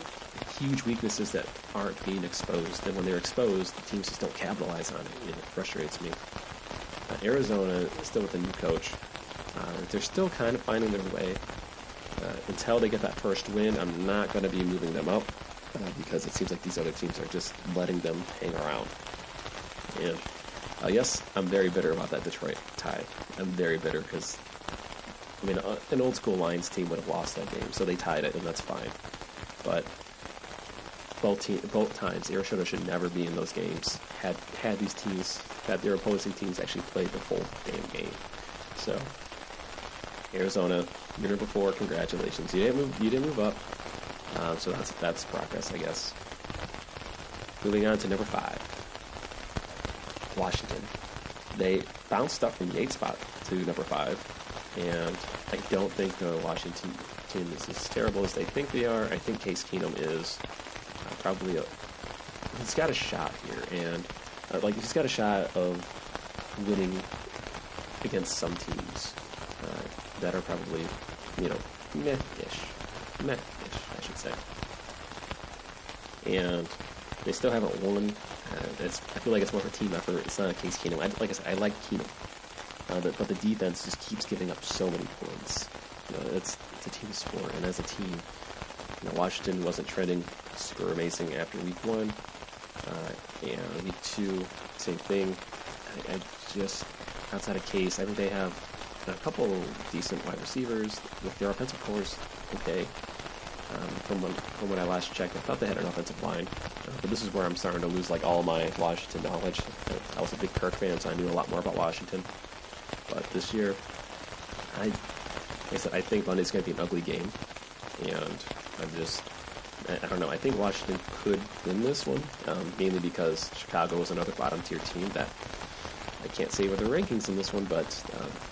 huge weaknesses that aren't being exposed, and when they're exposed, the teams just don't capitalize on it. It frustrates me. Arizona, still with a new coach, they're still kind of finding their way. Until they get that first win, I'm not going to be moving them up because it seems like these other teams are just letting them hang around. And yes, I'm very bitter about that Detroit tie. I'm very bitter because, an old school Lions team would have lost that game, so they tied it, and that's fine. But both times, Arizona should never be in those games. Had their opposing teams actually played the full damn game. So, Arizona, you're number 4. Congratulations. You didn't move up. So that's progress, I guess. Moving on to number 5. Washington. They bounced up from the 8th spot to number 5, and I don't think the Washington team is as terrible as they think they are. I think Case Keenum is probably he's got a shot here, and he's got a shot of winning against some teams that are probably meh-ish, I should say. And they still haven't won. I feel like it's more of a team effort. It's not a Case Keenum. Like I said, I like Keenum, but the defense just keeps giving up so many points. It's a team sport, and as a team, Washington wasn't trending super amazing after week 1, and week 2, same thing. I just outside of Case, I think they have a couple decent wide receivers. With their offensive course, okay. From when I last checked, I thought they had an offensive line, but this is where I'm starting to lose all my Washington knowledge. I was a big Kirk fan, so I knew a lot more about Washington. But this year, like I said, I think Monday's going to be an ugly game, and I don't know. I think Washington could win this one, mainly because Chicago is another bottom-tier team that I can't say what their rankings in this one, but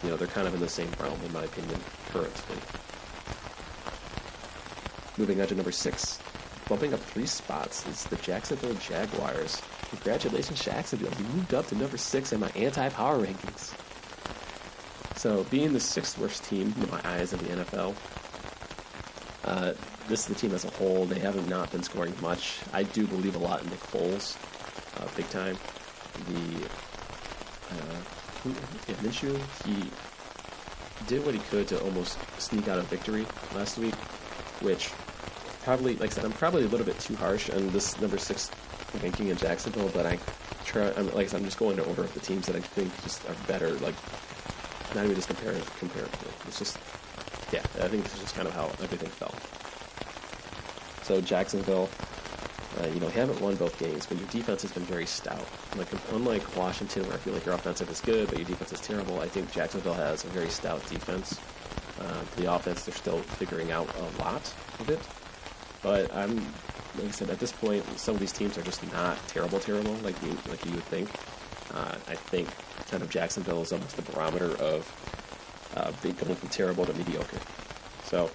they're kind of in the same realm, in my opinion, currently. Moving on to number 6, bumping up 3 spots is the Jacksonville Jaguars. Congratulations, Jacksonville. You moved up to number 6 in my anti-power rankings. So, being the 6th worst team in my eyes in the NFL, this is the team as a whole. They haven't not been scoring much. I do believe a lot in Nick Foles, big time. Minshew, he did what he could to almost sneak out a victory last week, which probably, like I said, I'm probably a little bit too harsh on this number 6 ranking in Jacksonville, but I'm just going to order of the teams that I think just are better, like, not even just comparatively. It's just, I think this is just kind of how everything felt. So Jacksonville, haven't won both games, but your defense has been very stout. Unlike Washington, where I feel like your offensive is good, but your defense is terrible, I think Jacksonville has a very stout defense. The offense, they're still figuring out a lot of it. But like I said, at this point, some of these teams are just not terrible, like you would think. I think kind of Jacksonville is almost the barometer of going from terrible to mediocre. So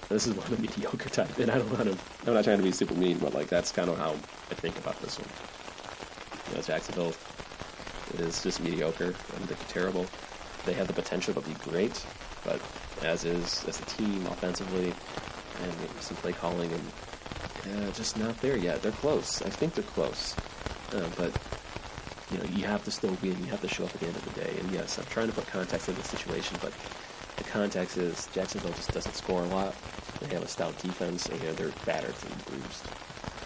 this is one of the mediocre type, and I'm not trying to be super mean, but like that's kind of how I think about this one. Jacksonville is just mediocre. I think they're terrible. They have the potential to be great, but as a team offensively and some play calling and just not there yet. They're close. I think they're close, but you have to still win. You have to show up at the end of the day. And yes, I'm trying to put context in this situation, but the context is Jacksonville just doesn't score a lot. They have a stout defense, and they're battered and bruised.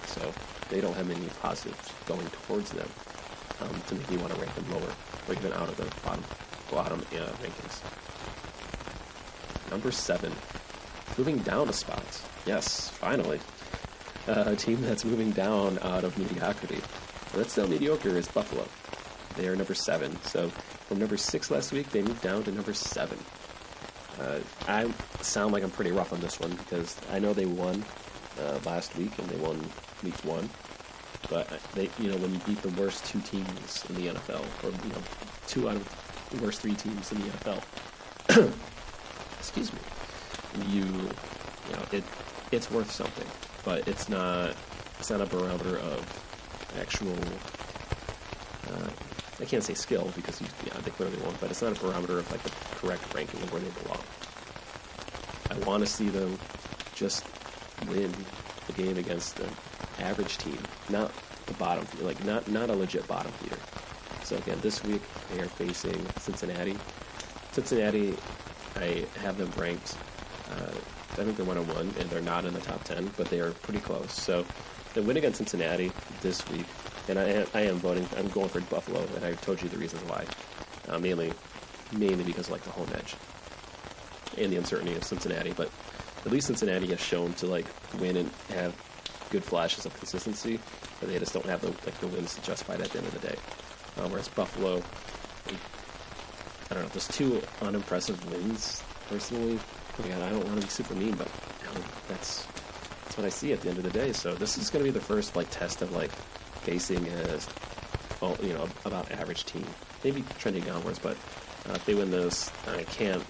So they don't have any positives going towards them to make me want to rank them lower, or even out of the bottom rankings. Number 7, moving down a spot. Yes, finally. A team that's moving down out of mediocrity. That's still mediocre is Buffalo. They are number 7. So from number 6 last week, they moved down to number 7. I sound like I'm pretty rough on this one because I know they won last week and they won week 1. But they, when you beat the worst 2 teams in the NFL, or 2 out of the worst 3 teams in the NFL, excuse me, it's worth something. But it's not a barometer of actual. I can't say skill because they clearly won't. But it's not a barometer of like the correct ranking of where they belong. I want to see them just win the game against an average team, not the bottom, like not a legit bottom feeder. So again, this week they are facing Cincinnati. Cincinnati, I have them ranked. I think they're 1-1, and they're not in the top 10, but they are pretty close. So the win against Cincinnati this week, and I am voting. I'm going for Buffalo, and I told you the reasons why. Mainly because of like the home edge and the uncertainty of Cincinnati. But at least Cincinnati has shown to like win and have good flashes of consistency, but they just don't have the wins to justify that at the end of the day. Whereas Buffalo, I don't know, just 2 unimpressive wins personally. Again, I don't want to be super mean, but that's what I see at the end of the day. So this is going to be the first like test of like facing about average team, maybe trending downwards. But if they win this, I can't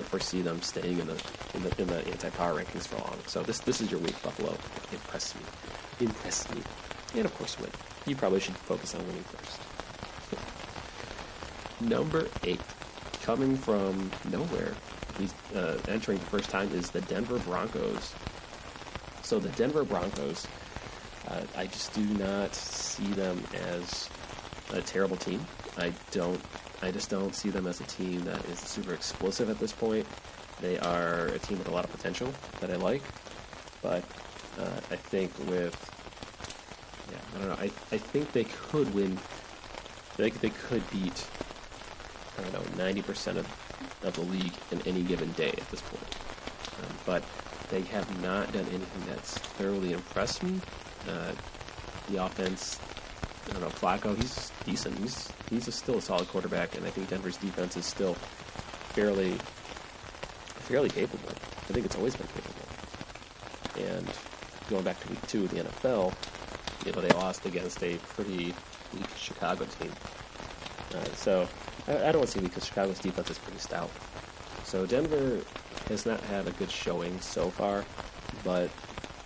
foresee them staying in the anti-power rankings for long. So this is your week, Buffalo. Impress me, and of course win. You probably should focus on winning first. Number 8, coming from nowhere. He's entering the first time is the Denver Broncos. So the Denver Broncos, I just do not see them as a terrible team. I just don't see them as a team that is super explosive at this point. They are a team with a lot of potential that I like, but I think I think they could win. They could beat 90% of the league in any given day at this point. But they have not done anything that's thoroughly impressed me. The offense, Flacco, he's decent. He's still a solid quarterback, and I think Denver's defense is still fairly fairly capable. I think it's always been capable. And going back to week 2 of the NFL, they lost against a pretty weak Chicago team. So I don't see weak because Chicago's defense is pretty stout. So Denver has not had a good showing so far, but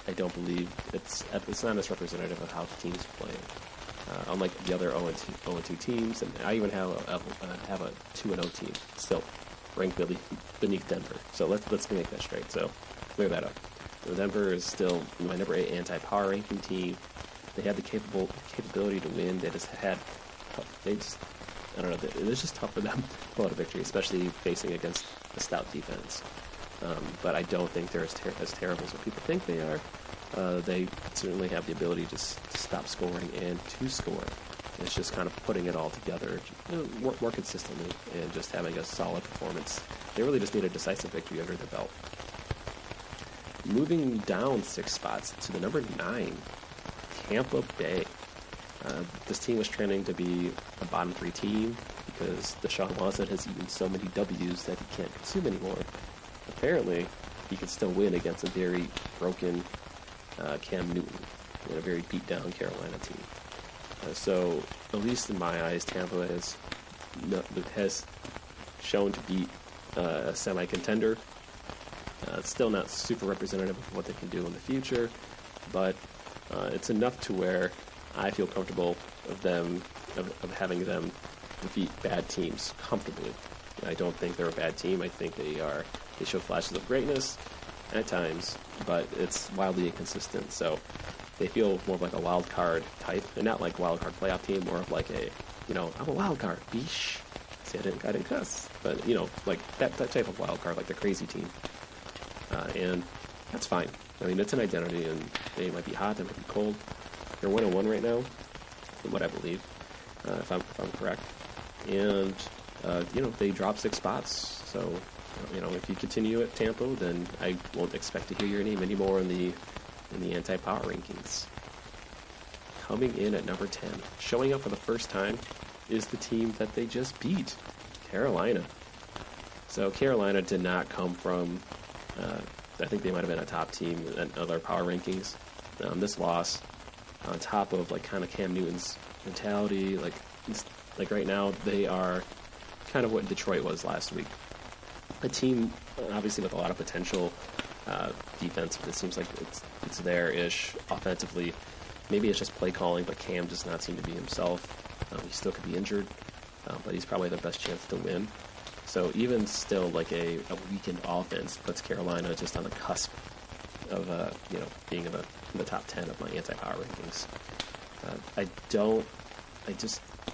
I don't believe it's not as representative of how the teams play. Unlike the other 0-2 teams, and I even have a 2-0 team still ranked beneath Denver. So let's make that straight. So clear that up. So Denver is still my number 8 anti-power ranking team. They had the capability to win. It was just tough for them to pull out a victory, especially facing against a stout defense. But I don't think they're as terrible as what people think they are. They certainly have the ability to stop scoring and to score. It's just kind of putting it all together more consistently and just having a solid performance. They really just need a decisive victory under their belt. Moving down 6 spots to the number 9, Tampa Bay. This team was trending to be a bottom 3 team because Deshaun Watson has eaten so many W's that he can't consume anymore. Apparently, he can still win against a very broken Cam Newton and a very beat-down Carolina team. So, at least in my eyes, Tampa has shown to be a semi-contender. It's still not super representative of what they can do in the future, but it's enough to where I feel comfortable of having them defeat bad teams comfortably. I don't think they're a bad team. I think they show flashes of greatness at times, but it's wildly inconsistent. So they feel more of like a wild card type, and not like wild card playoff team, more of like I'm a wild card. Beesh. See, I didn't cuss, but like that type of wild card, like the crazy team, and that's fine. I mean, it's an identity, and they might be hot, they might be cold. They're 1-1 right now, from what I believe, if I'm correct. And they dropped 6 spots. So, if you continue at Tampa, then I won't expect to hear your name anymore in the anti-power rankings. Coming in at number 10, showing up for the first time, is the team that they just beat, Carolina. So Carolina did not come from. I think they might have been a top team in other power rankings. This loss, on top of like kind of Cam Newton's mentality, like right now they are kind of what Detroit was last week. A team obviously with a lot of potential defense, but it seems like it's there-ish offensively. Maybe it's just play calling, but Cam does not seem to be himself. He still could be injured, but he's probably the best chance to win. So even still, like a weakened offense puts Carolina just on the cusp of being in the top 10 of my anti-power rankings. I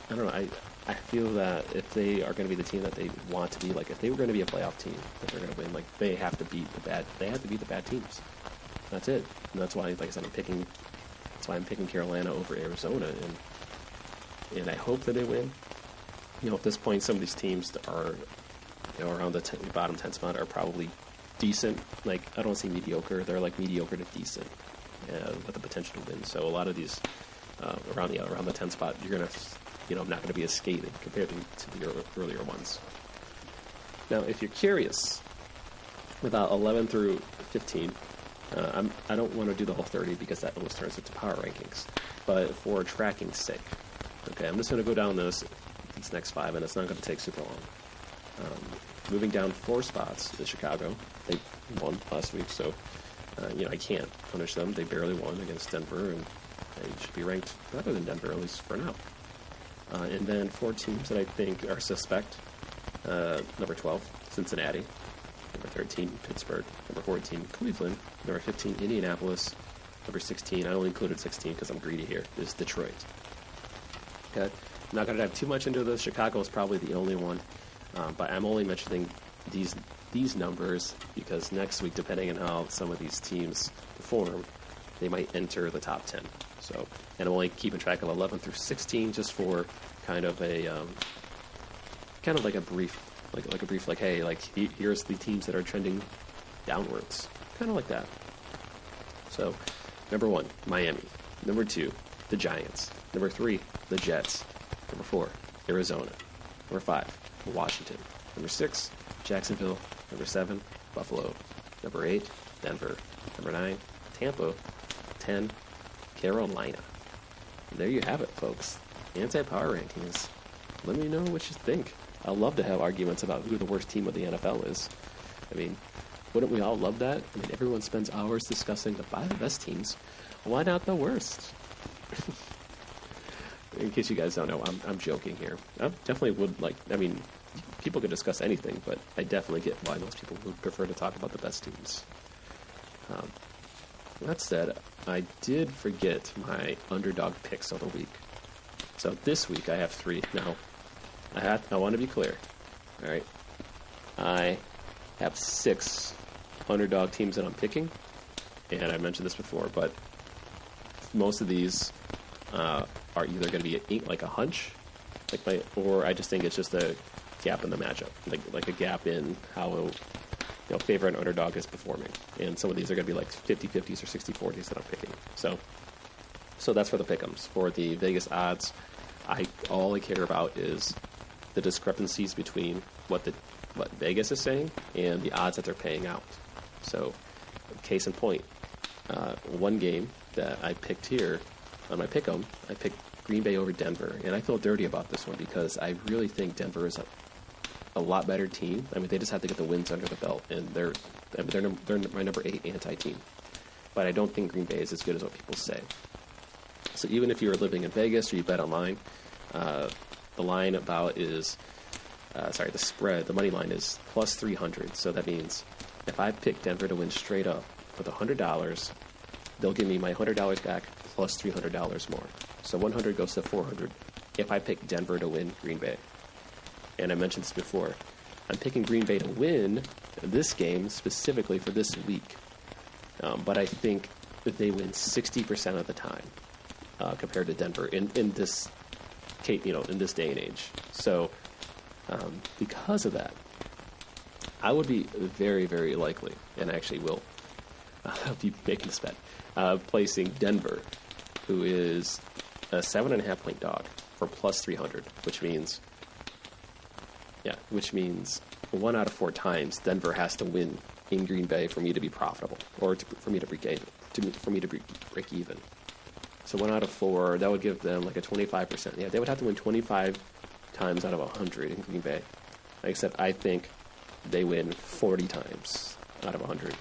don't know. I feel that if they are going to be the team that they want to be, like if they were going to be a playoff team that they're going to win, like they have to beat the bad teams. That's it. And that's why, like I said, that's why I'm picking Carolina over Arizona, and I hope that they win. At this point, some of these teams that are around the bottom 10 spot are probably decent. Like, I don't see mediocre. They're like mediocre to decent with the potential to win. So a lot of these around the 10 spot, you're going to, not going to be as scathing compared to the earlier ones. Now, if you're curious, about 11 through 15, I don't want to do the whole 30 because that almost turns into power rankings. But for tracking's sake, okay, I'm just going to go down these next 5, and it's not going to take super long. Moving down 4 spots is Chicago. They won last week, so I can't punish them. They barely won against Denver, and they should be ranked better than Denver, at least for now. And then 4 teams that I think are suspect. Number 12, Cincinnati. Number 13, Pittsburgh. Number 14, Cleveland. Number 15, Indianapolis. Number 16, I only included 16 because I'm greedy here, is Detroit. Okay, I'm not going to dive too much into this. Chicago is probably the only one. But I'm only mentioning these numbers because next week, depending on how some of these teams perform, they might enter the top 10. So, and I'm only keeping track of 11 through 16 just for kind of like a brief, like hey, like here's the teams that are trending downwards, kind of like that. So, number 1, Miami. Number 2, the Giants. Number 3, the Jets. Number 4, Arizona. Number 5, Washington. Number 6, Jacksonville. Number 7, Buffalo. Number 8, Denver. Number 9, Tampa. 10, Carolina. And there you have it, folks. Anti-power rankings. Let me know what you think. I'd love to have arguments about who the worst team of the NFL is. I mean, wouldn't we all love that? I mean, everyone spends hours discussing the 5 best teams. Why not the worst? In case you guys don't know, I'm joking here. I definitely would like, I mean, people could discuss anything, but I definitely get why most people would prefer to talk about the best teams. That said, I did forget my underdog picks of the week. So this week I have 3. Now, I want to be clear. All right. I have 6 underdog teams that I'm picking, and I mentioned this before, but most of these are either going to be like a hunch, or I just think it's just a gap in the matchup, like a gap in how favorite underdog is performing. And some of these are going to be like 50-50s or 60-40s that I'm picking. So that's for the pick'ems. For the Vegas odds, all I care about is the discrepancies between what Vegas is saying and the odds that they're paying out. So, case in point, one game that I picked here on my pick'em, I picked Green Bay over Denver, and I feel dirty about this one because I really think Denver is a lot better team. I mean, they just have to get the wins under the belt, and they're my number 8 anti-team. But I don't think Green Bay is as good as what people say. So even if you're living in Vegas or you bet online, the line about is, the spread, the money line is plus 300. So that means if I pick Denver to win straight up with $100, they'll give me my $100 back plus $300 more. So 100 goes to 400 if I pick Denver to win Green Bay. And I mentioned this before. I'm picking Green Bay to win this game specifically for this week. But I think that they win 60% of the time compared to Denver in this in this day and age. So because of that, I would be very, very likely, and I actually will be making this bet, placing Denver, who is a 7.5 point dog, for plus 300, which means 1 out of 4 times Denver has to win in Green Bay for me to be profitable, or for me to break even. So 1 out of 4, that would give them like a 25%. Yeah, they would have to win 25 times out of 100 in Green Bay. Like I said, I think they win 40 times out of 100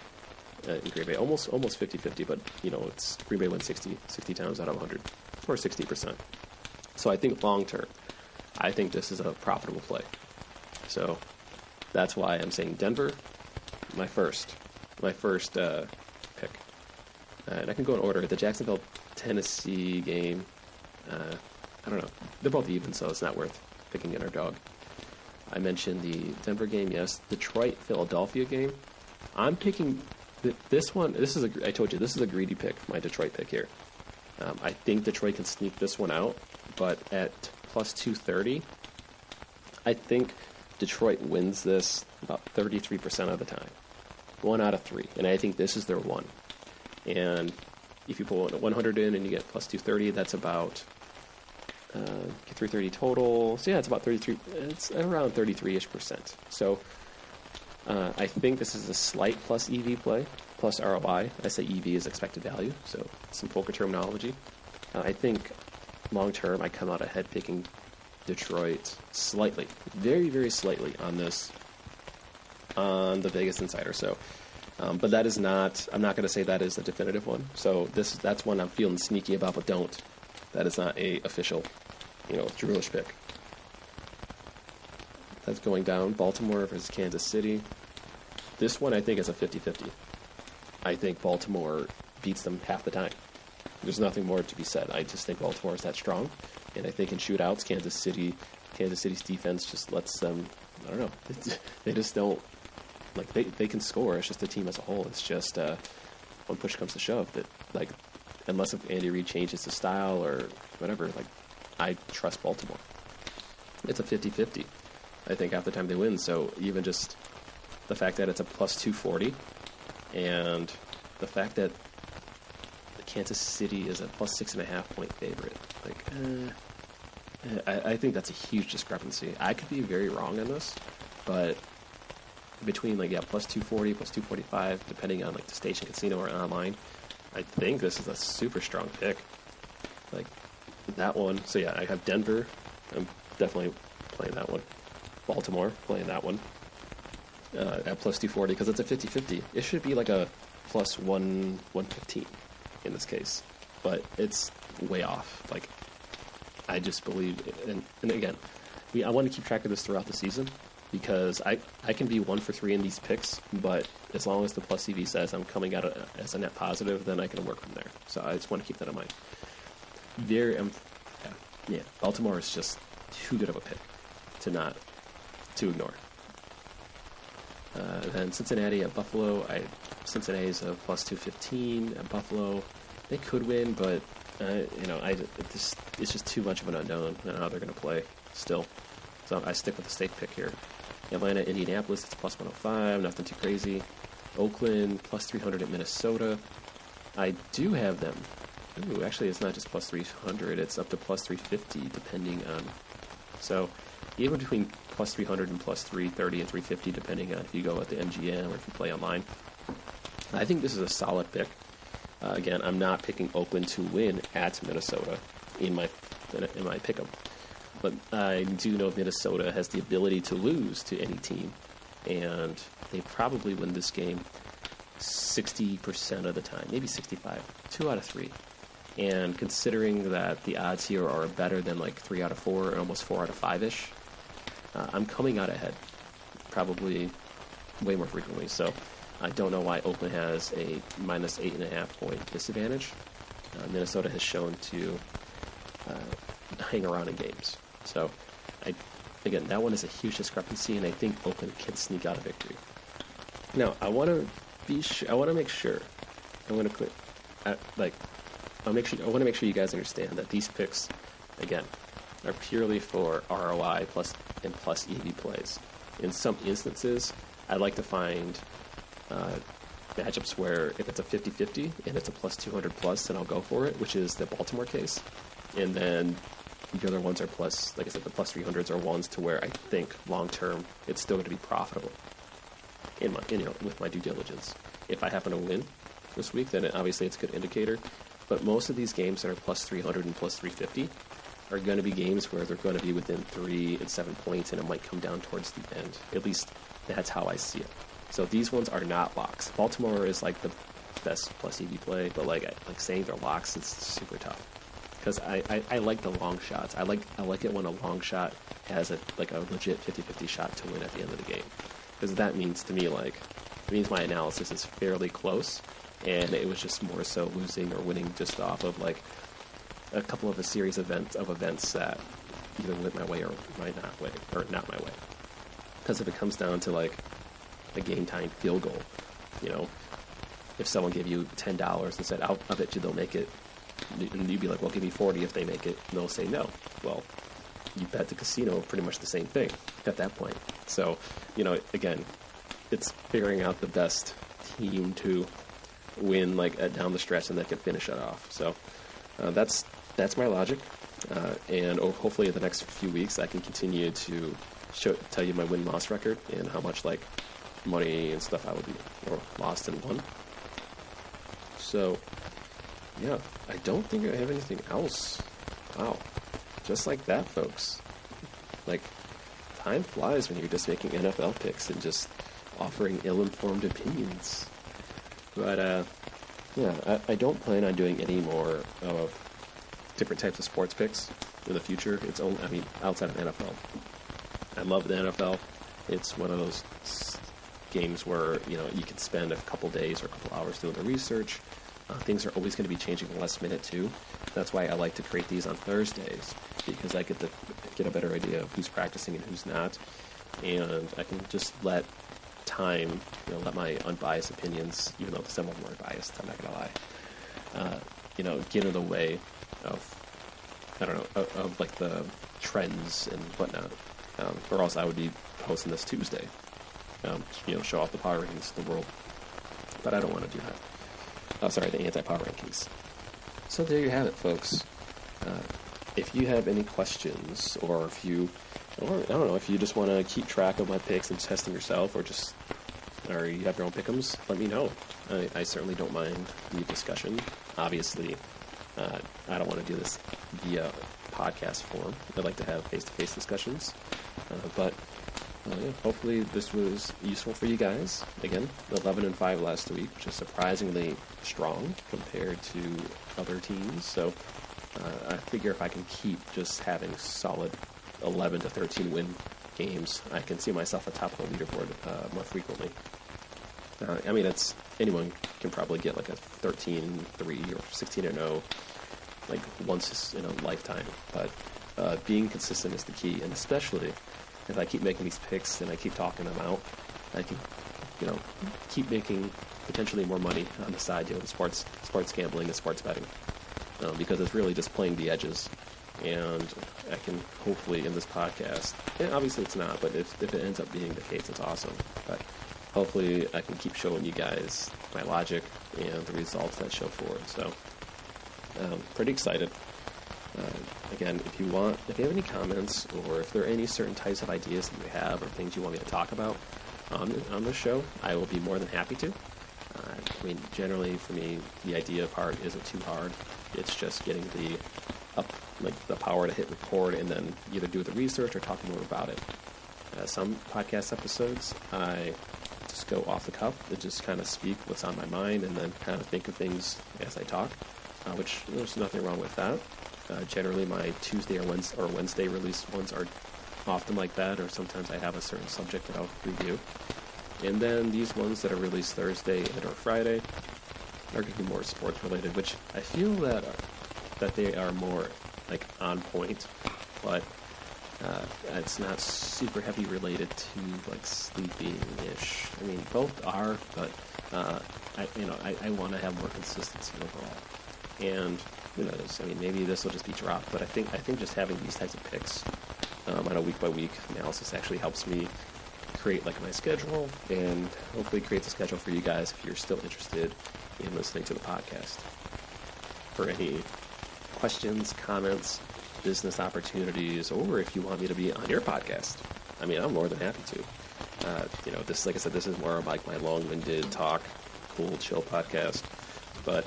in Green Bay. Almost 50-50, but it's Green Bay wins 60 times out of 100, or 60%. So I think long term, I think this is a profitable play. So that's why I'm saying Denver, my first pick. And I can go in order. The Jacksonville-Tennessee game, I don't know. They're both even, so it's not worth picking underdog. I mentioned the Denver game, yes. Detroit-Philadelphia game. I'm picking this one. I told you, this is a greedy pick, my Detroit pick here. I think Detroit can sneak this one out, but at plus 230, I think Detroit wins this about 33% of the time. 1 out of 3. And I think this is their one. And if you pull 100 in and you get plus 230, that's about 330 total. So yeah, it's about 33. It's around 33-ish%. So I think this is a slight plus EV play, plus ROI. I say EV is expected value, so some poker terminology. I think long term I come out ahead picking Detroit slightly, very, very slightly on the Vegas Insider. So, but that is not. I'm not going to say that is a definitive one. So that's one I'm feeling sneaky about, but don't. That is not a official, Droolish pick. That's going down. Baltimore versus Kansas City. This one I think is a 50-50. I think Baltimore beats them half the time. There's nothing more to be said. I just think Baltimore is that strong, and I think in shootouts, Kansas City's defense just lets them. I don't know. They just don't they can score. It's just the team as a whole. It's just when push comes to shove that unless if Andy Reid changes his style or whatever, I trust Baltimore. It's a 50-50. I think half the time they win. So even just the fact that it's a plus 240, and the fact that Kansas City is a plus 6.5 point favorite. I think that's a huge discrepancy. I could be very wrong on this, but between like, plus 240, plus 245, depending on like the station casino or online. I think this is a super strong pick. Like that one. So yeah, I have Denver. I'm definitely playing that one. Baltimore, playing that one. At plus 240, because it's a 50-50. It should be like a plus 115 in this case. But it's way off. Like, I just believe, and again, I want to keep track of this throughout the season, because I can be 1 for 3 in these picks, but as long as the plus EV says I'm coming out as a net positive, then I can work from there. So I just want to keep that in mind. Baltimore is just too good of a pick to ignore. Then Cincinnati at Buffalo. Cincinnati's a plus 215 at Buffalo. They could win, but it's just too much of an unknown on how they're going to play still. So I stick with the safe pick here. Atlanta, Indianapolis, it's plus 105, nothing too crazy. Oakland, plus 300 at Minnesota. I do have them. Ooh, actually, it's not just plus 300, it's up to plus 350, depending on... So, even between plus 300 and plus 330 and 350, depending on if you go at the MGM or if you play online. I think this is a solid pick. Again, I'm not picking Oakland to win at Minnesota in my pick'em, but I do know Minnesota has the ability to lose to any team, and they probably win this game 60% of the time, maybe 65, 2 out of 3. And considering that the odds here are better than like 3 out of 4 and almost 4 out of 5-ish, I'm coming out ahead, probably way more frequently. So I don't know why Oakland has a minus 8.5 point disadvantage. Minnesota has shown to hang around in games. So, again, that one is a huge discrepancy, and I think Oakland can sneak out a victory. Now, I want to make sure. I want to make sure you guys understand that these picks, again, are purely for ROI plus EV plays. In some instances, I'd like to find matchups where if it's a 50-50 and it's a plus 200 plus, then I'll go for it, which is the Baltimore case. And then the other ones are plus, like I said, the plus 300s are ones to where I think long term it's still going to be profitable with my due diligence. If I happen to win this week, then obviously it's a good indicator. But most of these games that are plus 300 and plus 350 are going to be games where they're going to be within 3 and 7 points, and it might come down towards the end. At least that's how I see it. So these ones are not locks. Baltimore is like the best plus EV play, but like saying they're locks, it's super tough. Because I like the long shots. I like it when a long shot has a legit 50-50 shot to win at the end of the game. Because that means to me, it means my analysis is fairly close, and it was just more so losing or winning just off of like a couple of a series of events that either went my way or not my way. Because if it comes down to like a game time field goal, if someone gave you $10 and said, I'll bet you they'll make it, and you'd be like, well, give me 40 if they make it, and they'll say no. Well, you bet the casino pretty much the same thing at that point. So, again, it's figuring out the best team to win down the stretch and that can finish it off. So that's my logic, and hopefully in the next few weeks I can continue to tell you my win-loss record and how much money and stuff I would be lost and won. So yeah, I don't think I have anything else. Wow, just like that, folks. Time flies when you're just making NFL picks and just offering ill-informed opinions. But I don't plan on doing any more of different types of sports picks in the future. It's only, outside of NFL. I love the NFL. It's one of those games where, you can spend a couple days or a couple hours doing the research. Things are always going to be changing last minute too. That's why I like to create these on Thursdays, because I get to get a better idea of who's practicing and who's not. And I can just let time, let my unbiased opinions, even though some of them are biased, I'm not going to lie, get in the way of, of the trends and whatnot. Or else I would be posting this Tuesday, show off the power rankings to the world. But I don't want to do that. The anti-power rankings. So there you have it, folks. If you have any questions, or if you Or, I don't know, if you just want to keep track of my picks and test them yourself, or you have your own pick'ems, let me know. I certainly don't mind the discussion. Obviously, I don't want to do this via podcast form. I'd like to have face-to-face discussions. But hopefully this was useful for you guys. Again, 11-5 last week, which is surprisingly strong compared to other teams. So I figure if I can keep just having solid 11 to 13 win games, I can see myself atop the leaderboard more frequently. I mean, anyone can probably get like a 13-3 or 16-0, like once in a lifetime. But being consistent is the key, and especially if I keep making these picks and I keep talking them out, I can, keep making potentially more money on the side, the sports gambling and sports betting, because it's really just playing the edges. And I can hopefully in this podcast, and obviously it's not, but if it ends up being the case, it's awesome. But hopefully I can keep showing you guys my logic and the results that show forward. So pretty excited. Again, if you have any comments, or if there are any certain types of ideas that you have or things you want me to talk about on the show, I will be more than happy to. I mean, generally for me, the idea part isn't too hard. It's just getting the power to hit record and then either do the research or talk more about it. Some podcast episodes, I just go off the cuff and just kind of speak what's on my mind and then kind of think of things as I talk, which there's nothing wrong with that. Generally, my Tuesday or Wednesday release ones are often like that, or sometimes I have a certain subject that I'll review. And then these ones that are released Thursday and or Friday are going to be more sports related, which I feel that they are more like on point, but it's not super heavy related to like sleeping-ish. I mean, both are, but I want to have more consistency overall. And who knows? I mean, maybe this will just be dropped, but I think just having these types of picks on a week-by-week analysis actually helps me create like my schedule, and hopefully creates a schedule for you guys if you're still interested in listening to the podcast. For any questions, comments, business opportunities, or if you want me to be on your podcast, I mean, I'm more than happy to. This, like I said, this is more of like my long-winded talk, cool, chill podcast, but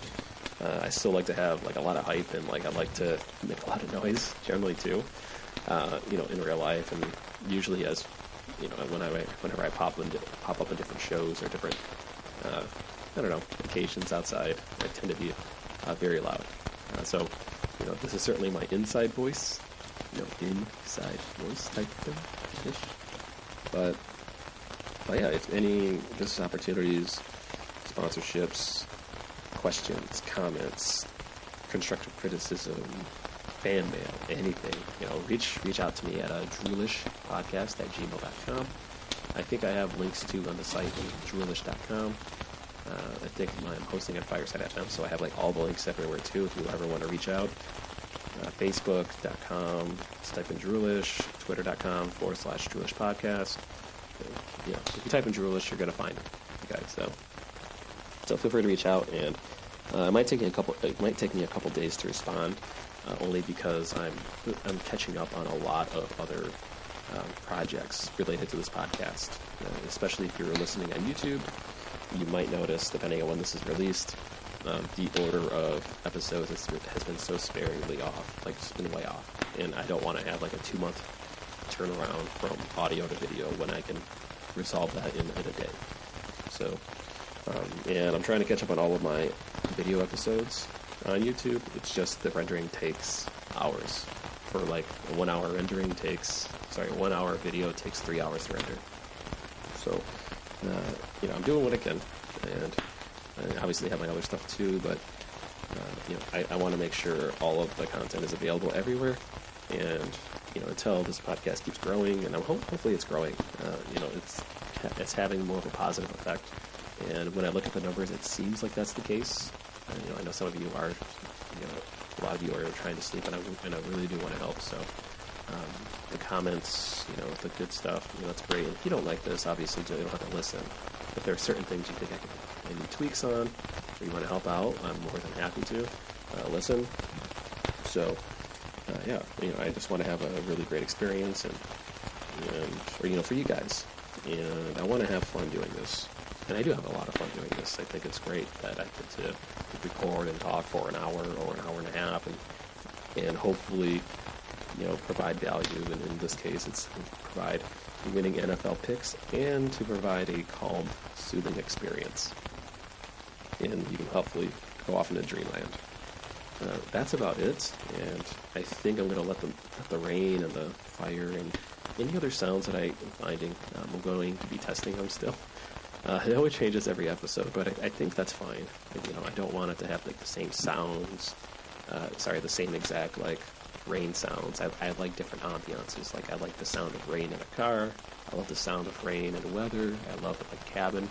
I still like to have like a lot of hype, and like I like to make a lot of noise generally too, in real life, and usually as whenever I pop up in different shows or different occasions outside, I tend to be very loud. So this is certainly my inside voice, inside voice type thing-ish. But yeah, if any business opportunities, sponsorships, questions, comments, constructive criticism, fan mail, anything, reach out to me at droolishpodcast@gmail.com. I think I have links to on the site, droolish.com. I think I'm hosting at Fireside FM, so I have like all the links everywhere too if you ever want to reach out. Facebook.com, type in Droolish, Twitter.com /Droolish podcast. If you type in Droolish, you're going to find it, guys. So feel free to reach out, and it might take me a couple days to respond, only because I'm catching up on a lot of other projects related to this podcast. Especially if you're listening on YouTube, you might notice, depending on when this is released, the order of episodes has been so sparingly off, like it's been way off, and I don't want to have like a 2-month turnaround from audio to video when I can resolve that in a day. So, and I'm trying to catch up on all of my video episodes on YouTube. It's just the rendering takes hours. For like a 1 hour rendering 1 hour video takes 3 hours to render. So, I'm doing what I can, and I obviously have my other stuff too, but I want to make sure all of the content is available everywhere, and until this podcast keeps growing, and hopefully it's growing, it's having more of a positive effect. And when I look at the numbers, it seems like that's the case. I know some of you are, a lot of you are trying to sleep, and I really do want to help. So the comments, the good stuff, that's great. And if you don't like this, obviously you don't have to listen. If there are certain things you think I can any tweaks on, or you want to help out, I'm more than happy to listen. So I just want to have a really great experience, and for you guys. And I want to have fun doing this. And I do have a lot of fun doing this. I think it's great that I get to record and talk for an hour or an hour and a half, and hopefully, provide value. And in this case, it's to provide winning NFL picks and to provide a calm, soothing experience. And you can hopefully go off into dreamland. That's about it. And I think I'm going to let the rain and the fire and any other sounds that I'm finding, I'm going to be testing them still. I know it changes every episode, but I think that's fine. I don't want it to have like the same sounds. The same exact like rain sounds. I like different ambiances. Like I like the sound of rain in a car. I love the sound of rain and weather. I love the cabin,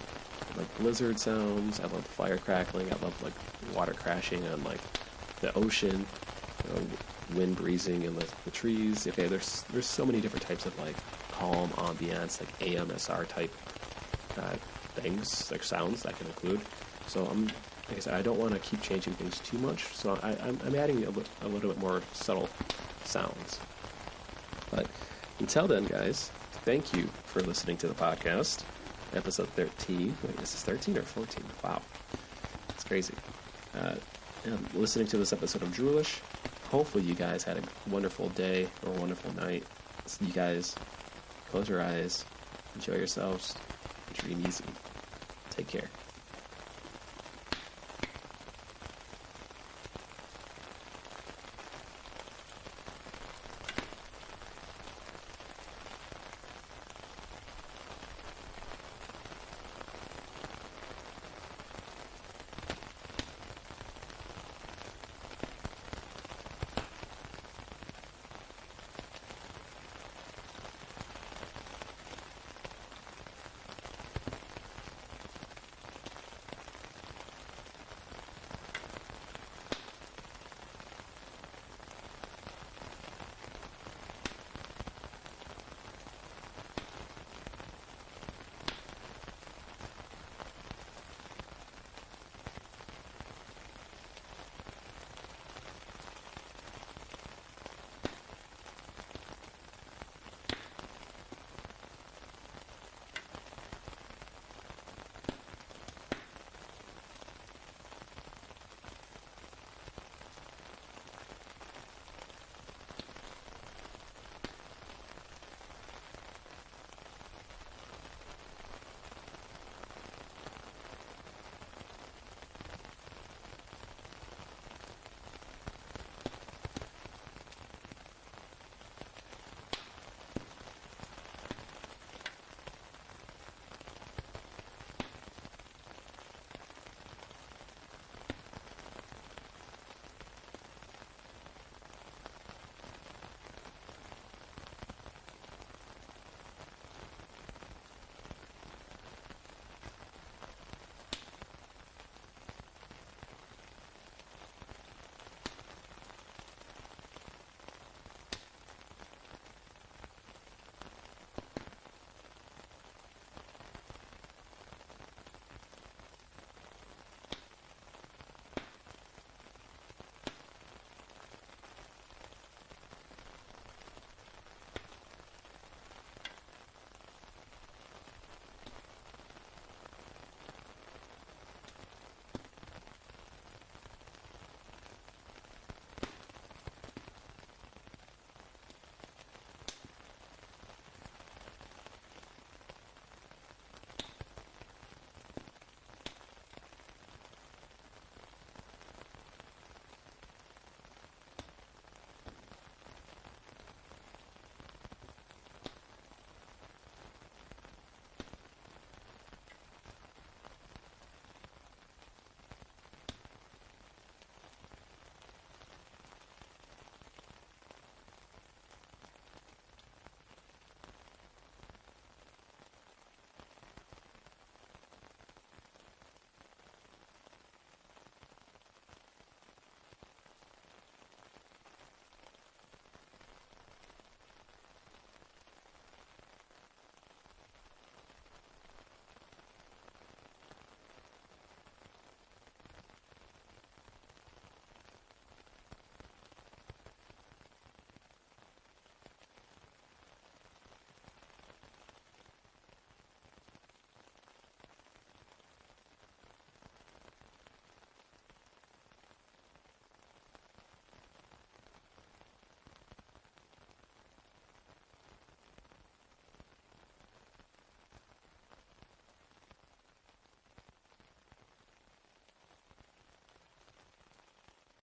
like blizzard sounds. I love the fire crackling. I love like water crashing on like the ocean, wind breezing in the trees. Okay, there's so many different types of like calm ambiance, like AMSR type things, like sounds that I can include. So like I said, I don't want to keep changing things too much, so I'm adding a little bit more subtle sounds. But until then, guys, thank you for listening to the podcast, episode 13. Wait, is this 13 or 14? Wow, it's crazy. Listening to this episode of Droolish. Hopefully you guys had a wonderful day or a wonderful night. So you guys, close your eyes, enjoy yourselves, dream easy. Take care.